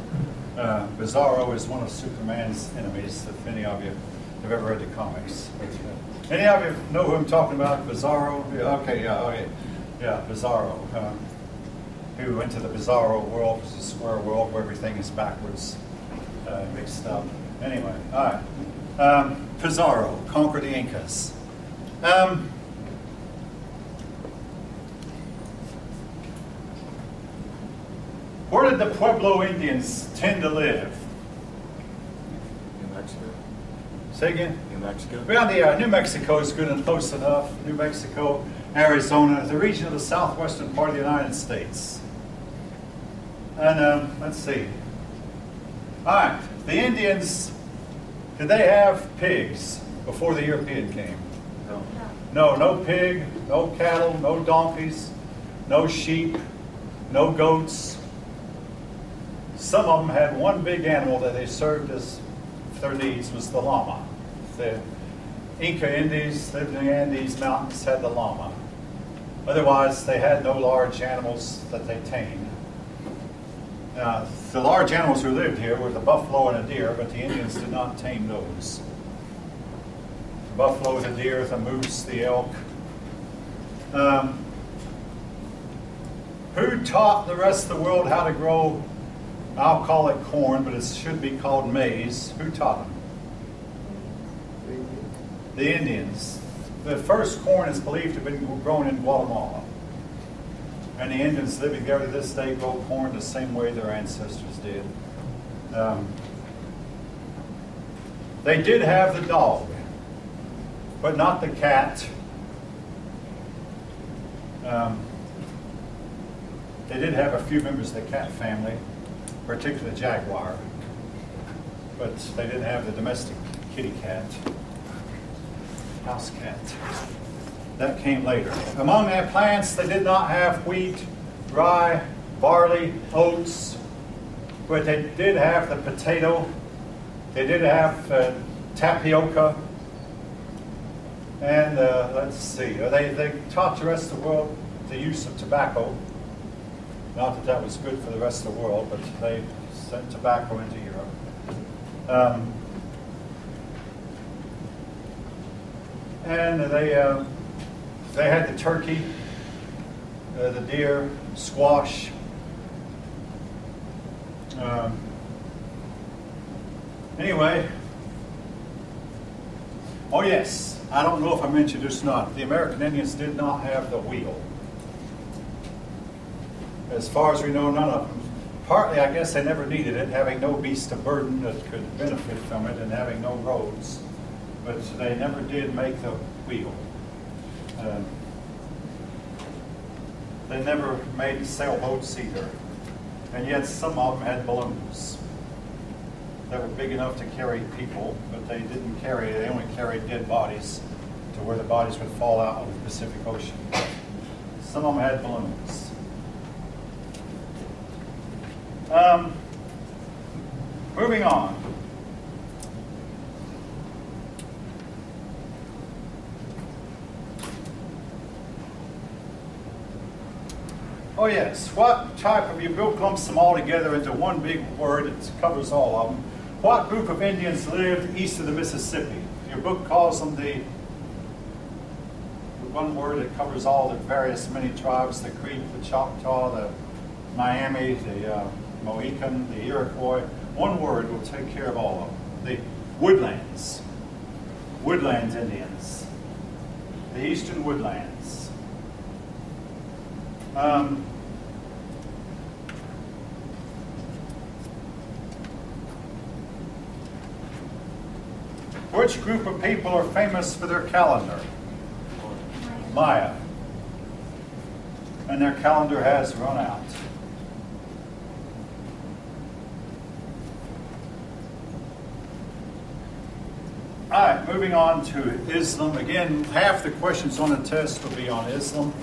Bizarro is one of Superman's enemies, if any of you have ever read the comics. Any of you know who I'm talking about? Bizarro? Yeah, okay, yeah, Bizarro. Who went to the Bizarro world, which is a square world where everything is backwards, mixed up. Anyway, all right. Pizarro conquered the Incas. Where did the Pueblo Indians tend to live? New Mexico. Say again? New Mexico? Well, the New Mexico is good and close enough. New Mexico, Arizona, the region of the southwestern part of the United States. And let's see. All right, the Indians, did they have pigs before the European came? No. No pig, no cattle, no donkeys, no sheep, no goats. Some of them had one big animal that they served as their needs, was the llama. The Inca Indians lived in the Andes Mountains, had the llama. Otherwise, they had no large animals that they tamed. The large animals who lived here were the buffalo and the deer, but the Indians did not tame those. The buffalo, the deer, the moose, the elk. Who taught the rest of the world how to grow, I'll call it corn, but it should be called maize. Who taught them? The Indians. The first corn is believed to have been grown in Guatemala. And the Indians living there to this day grow corn the same way their ancestors did. They did have the dog, but not the cat. They did have a few members of the cat family, particularly the jaguar, but they didn't have the domestic kitty cat, house cat. That came later. Among their plants, they did not have wheat, rye, barley, oats, but they did have the potato. They did have tapioca. And let's see, they taught the rest of the world the use of tobacco. Not that that was good for the rest of the world, but they sent tobacco into Europe. And they had the turkey, the deer, squash. Anyway, oh yes, I don't know if I mentioned this or not. The American Indians did not have the wheel. As far as we know, none of them. Partly, I guess they never needed it, having no beast of burden that could benefit from it and having no roads. But they never did make the wheel. They never made sailboats either. And yet some of them had balloons that were big enough to carry people, but they didn't carry, they only carried dead bodies to where the bodies would fall out of the Pacific Ocean. Some of them had balloons. Moving on. Oh yes, what type of, you lumps them all together into one big word, it covers all of them. What group of Indians lived east of the Mississippi? Your book calls them the one word that covers all the various many tribes, the Creek, the Choctaw, the Miami, the Mohican, the Iroquois. One word will take care of all of them. The Woodlands. Woodlands Indians. The Eastern Woodlands. Which group of people are famous for their calendar? Maya. And their calendar has run out. All right, moving on to Islam. Again, half the questions on the test will be on Islam.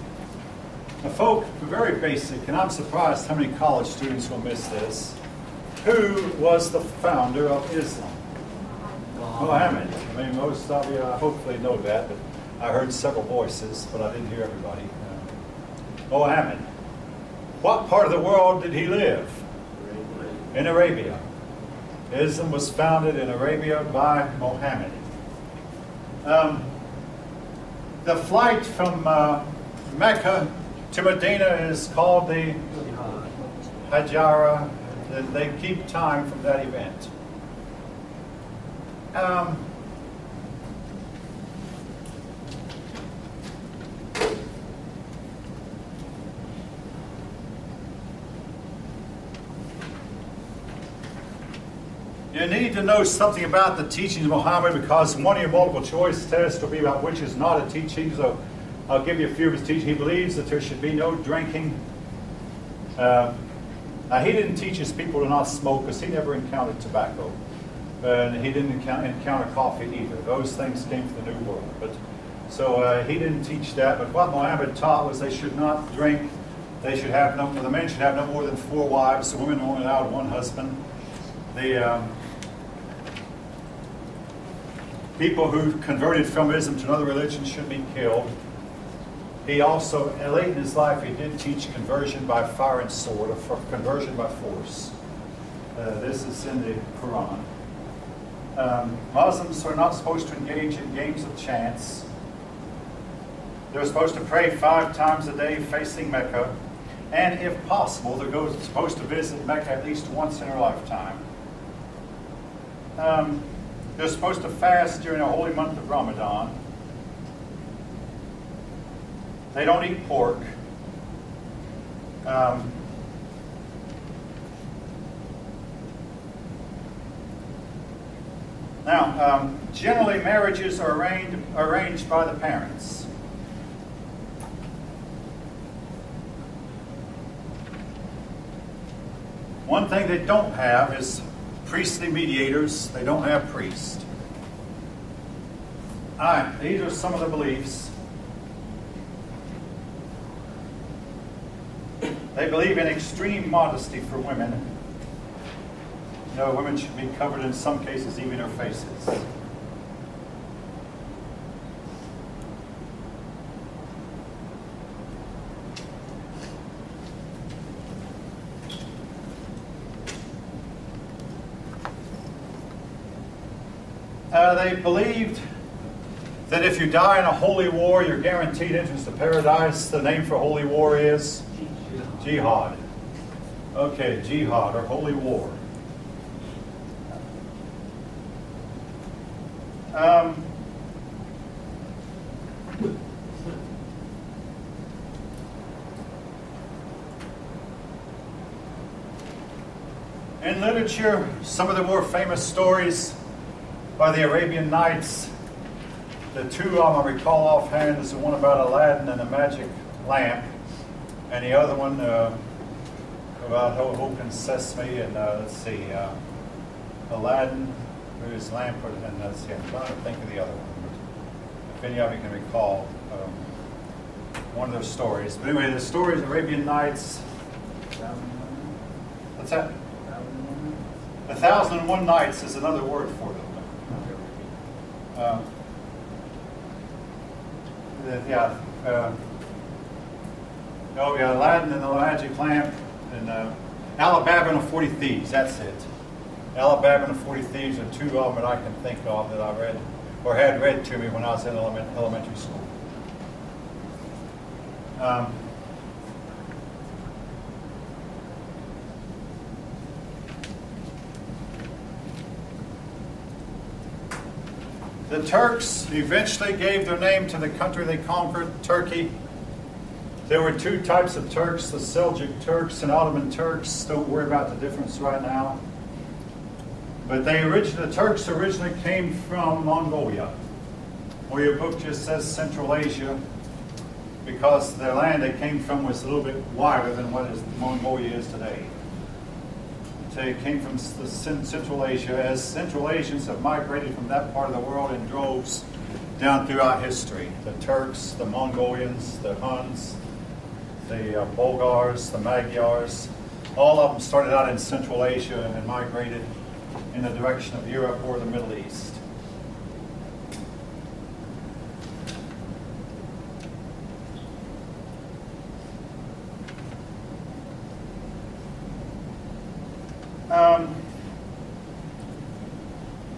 Now, folk, very basic, and I'm surprised how many college students will miss this. Who was the founder of Islam? Muhammad. I mean, most of you hopefully know that, but I heard several voices, but I didn't hear everybody. Muhammad. What part of the world did he live? In Arabia. Islam was founded in Arabia by Muhammad. The flight from Mecca to Medina is called the Hijra. They keep time from that event. You need to know something about the teachings of Muhammad, because one of your multiple choice tests will be about which is not a teaching. So I'll give you a few of his teachings. He believes that there should be no drinking. Now, he didn't teach his people to not smoke, because he never encountered tobacco. And he didn't encounter coffee either. Those things came from the New World. So he didn't teach that. But what Muhammad taught was they should not drink. They should have the men should have no more than 4 wives. The women were only allowed 1 husband. The people who converted from Islam to another religion should be killed. He also, late in his life, he did teach conversion by fire and sword, or conversion by force. This is in the Quran. Muslims are not supposed to engage in games of chance. They're supposed to pray 5 times a day facing Mecca. And if possible, they're supposed to visit Mecca at least once in their lifetime. They're supposed to fast during the holy month of Ramadan. They don't eat pork. Generally marriages are arranged by the parents. One thing they don't have is priestly mediators. They don't have priests. All right, these are some of the beliefs. They believe in extreme modesty for women. Women should be covered in some cases, even their faces. They believed that if you die in a holy war, you're guaranteed entrance to paradise. The name for holy war is jihad. Okay, jihad, or holy war. In literature, some of the more famous stories are the Arabian Nights. The 2 of them I recall offhand is the one about Aladdin and the magic lamp, and the other one about Open Sesame, and let's see, Aladdin, his lamp, and let's see, I'm trying to think of the other one. If any of you can recall one of those stories. But anyway, the stories of Arabian Nights. What's that? 1,001 Nights is another word for them. Aladdin and the magic lamp, and Alibaba and the 40 Thieves. That's it. Alibaba and the 40 Thieves are 2 of them that I can think of that I read or had read to me when I was in elementary school. The Turks eventually gave their name to the country they conquered, Turkey. There were 2 types of Turks, the Seljuk Turks and Ottoman Turks. Don't worry about the difference right now. But the Turks originally came from Mongolia. Well, your book just says Central Asia, because the land they came from was a little bit wider than what Mongolia is today. They came from Central Asia, as Central Asians have migrated from that part of the world in droves down throughout history. The Turks, the Mongolians, the Huns, the Bulgars, the Magyars, all of them started out in Central Asia and migrated in the direction of Europe or the Middle East.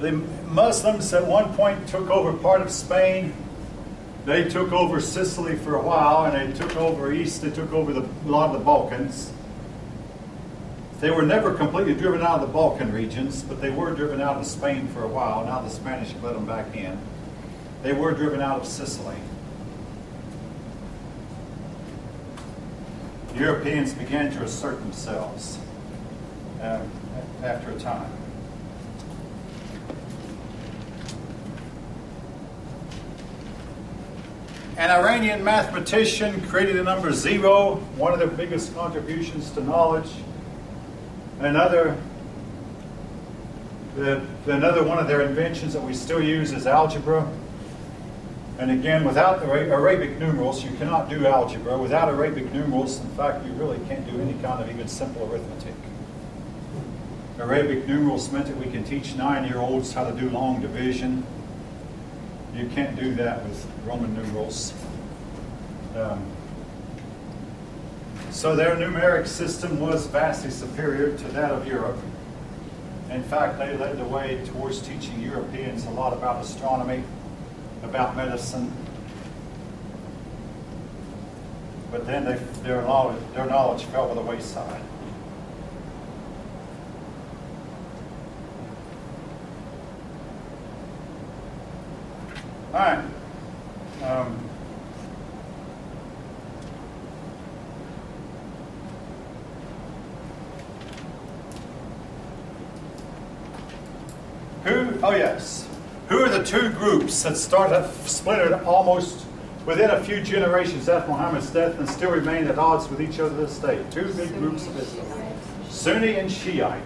The Muslims at one point took over part of Spain. They took over Sicily for a while, and they took over east. They took over a lot of the Balkans. They were never completely driven out of the Balkan regions, but they were driven out of Spain for a while. Now the Spanish let them back in. They were driven out of Sicily. The Europeans began to assert themselves after a time. An Iranian mathematician created the number 0, one of the biggest contributions to knowledge. Another one of their inventions that we still use is algebra. And again, without Arabic numerals, you cannot do algebra. Without Arabic numerals, in fact, you really can't do any kind of even simple arithmetic. Arabic numerals meant that we can teach 9-year-olds how to do long division. You can't do that with Roman numerals. So their numeric system was vastly superior to that of Europe. In fact, they led the way towards teaching Europeans a lot about astronomy, about medicine. But then their knowledge fell by the wayside. All right. Oh yes. Who are the two groups that splintered almost within a few generations after Muhammad's death and still remain at odds with each other to this day? Two big groups of Islam. Sunni and Shiite.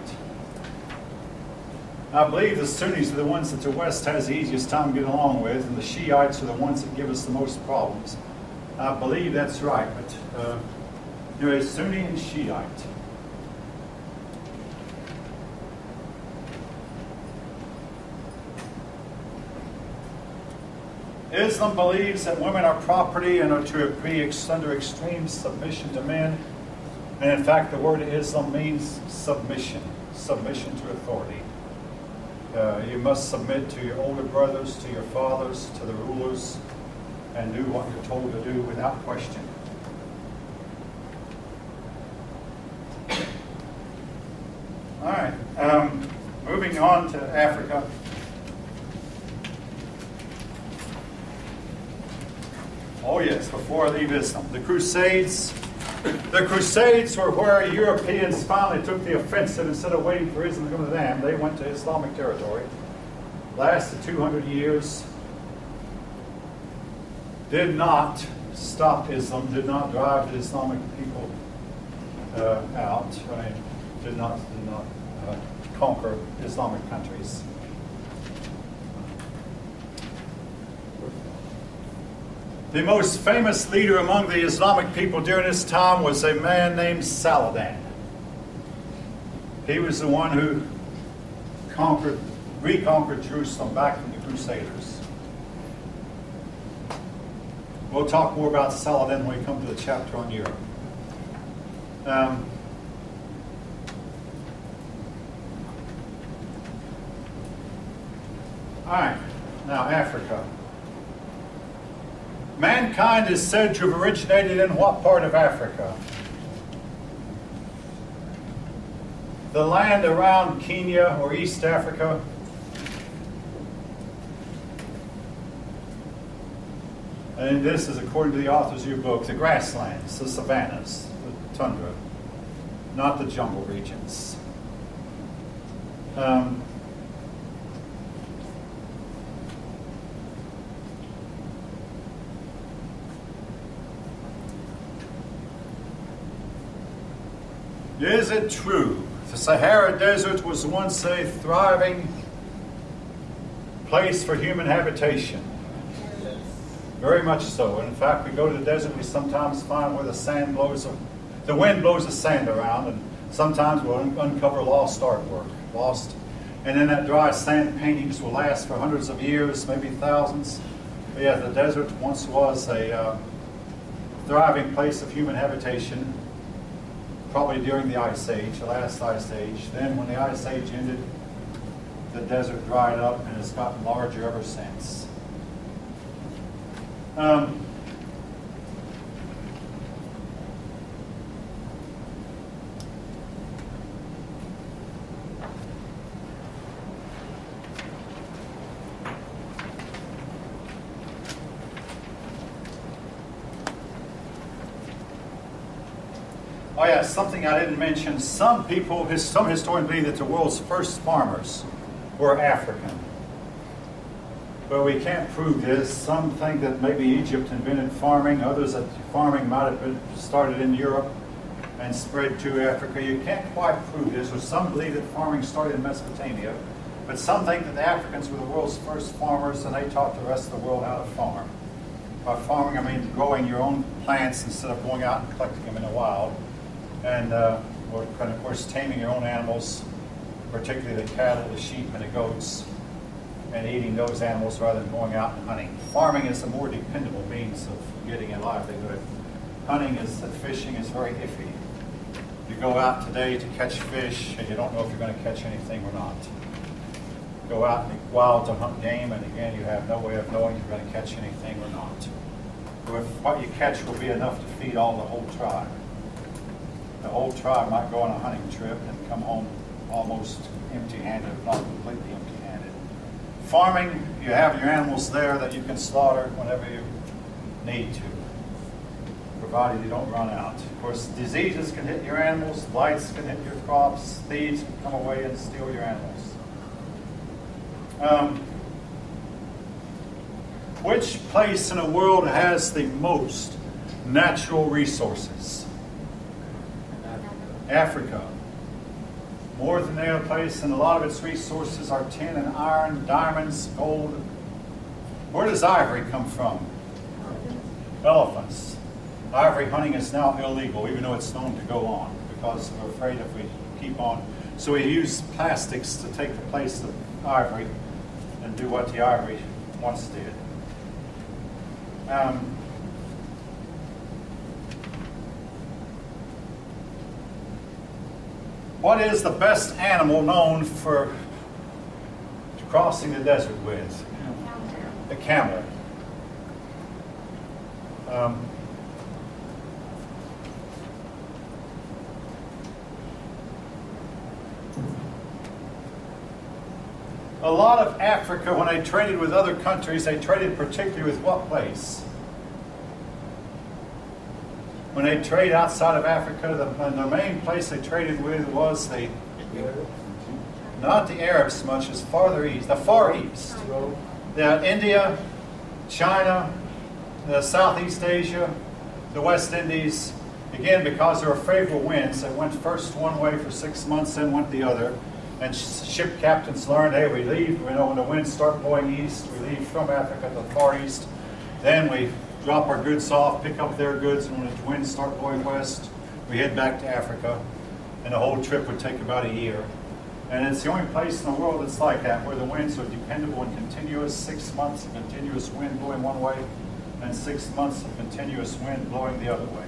I believe the Sunnis are the ones that the West has the easiest time getting along with, and the Shiites are the ones that give us the most problems. I believe that's right, but anyway, Sunni and Shiite. Islam believes that women are property and are to be under extreme submission to men. And in fact, the word Islam means submission, submission to authority. You must submit to your older brothers, to your fathers, to the rulers, and do what you're told to do without question. All right, moving on to Africa. Oh yes, before I leave Islam. The Crusades. The Crusades were where Europeans finally took the offensive instead of waiting for Islam to come to them. They went to Islamic territory. Lasted 200 years. Did not stop Islam, did not drive the Islamic people out. I mean, did not conquer Islamic countries. The most famous leader among the Islamic people during this time was a man named Saladin. He was the one who reconquered Jerusalem back from the Crusaders. We'll talk more about Saladin when we come to the chapter on Europe. All right, now Africa. Mankind is said to have originated in what part of Africa? The land around Kenya or East Africa. And this is according to the authors of your book, the grasslands, the savannas, the tundra, not the jungle regions. Is it true the Sahara Desert was once a thriving place for human habitation? Very much so. In fact, we go to the desert, we sometimes find where the wind blows the sand around, and sometimes we'll uncover lost artwork. And then that dry sand paintings will last for hundreds of years, maybe thousands. But yeah, the desert once was a thriving place of human habitation. Probably during the Ice Age, the last Ice Age. Then when the Ice Age ended, the desert dried up and it's gotten larger ever since. Oh yeah, something I didn't mention. Some historians believe that the world's first farmers were African. But we can't prove this. Some think that maybe Egypt invented farming, others that farming might have been started in Europe and spread to Africa. You can't quite prove this, or some believe that farming started in Mesopotamia, but some think that the Africans were the world's first farmers and they taught the rest of the world how to farm. By farming, I mean growing your own plants instead of going out and collecting them in the wild. And or of course taming your own animals, particularly the cattle, the sheep, and the goats, and eating those animals rather than going out and hunting. Farming is a more dependable means of getting a livelihood. Hunting is that fishing is very iffy. You go out today to catch fish and you don't know if you're going to catch anything or not. You go out in the wild to hunt game, and again you have no way of knowing if you're going to catch anything or not. Or if what you catch will be enough to feed all the whole tribe. The whole tribe might go on a hunting trip and come home almost empty-handed, if not completely empty-handed. Farming, you have your animals there that you can slaughter whenever you need to, provided you don't run out. Of course, diseases can hit your animals, blights can hit your crops, thieves can come away and steal your animals. Which place in the world has the most natural resources? Africa. More than any other place, and a lot of its resources are tin and iron, diamonds, gold. Where does ivory come from? Elephants. Ivory hunting is now illegal, even though it's known to go on, because we're afraid if we keep on. So we use plastics to take the place of ivory and do what the ivory once did. What is the best animal known for crossing the desert with? The camel. A lot of Africa, when they traded with other countries, they traded particularly with what place? When they trade outside of Africa, the main place they traded with was not the Arabs so much as farther east, the Far East. India, China, Southeast Asia, the West Indies. Again, because there were favorable winds, they went first one way for 6 months, then went the other. And ship captains learned, hey, we leave, when the winds start blowing east, we leave from Africa to the Far East. Then we drop our goods off, pick up their goods, and when the winds start blowing west, we head back to Africa. And the whole trip would take about a year. And it's the only place in the world that's like that, where the winds are dependable and continuous, 6 months of continuous wind blowing one way, and 6 months of continuous wind blowing the other way.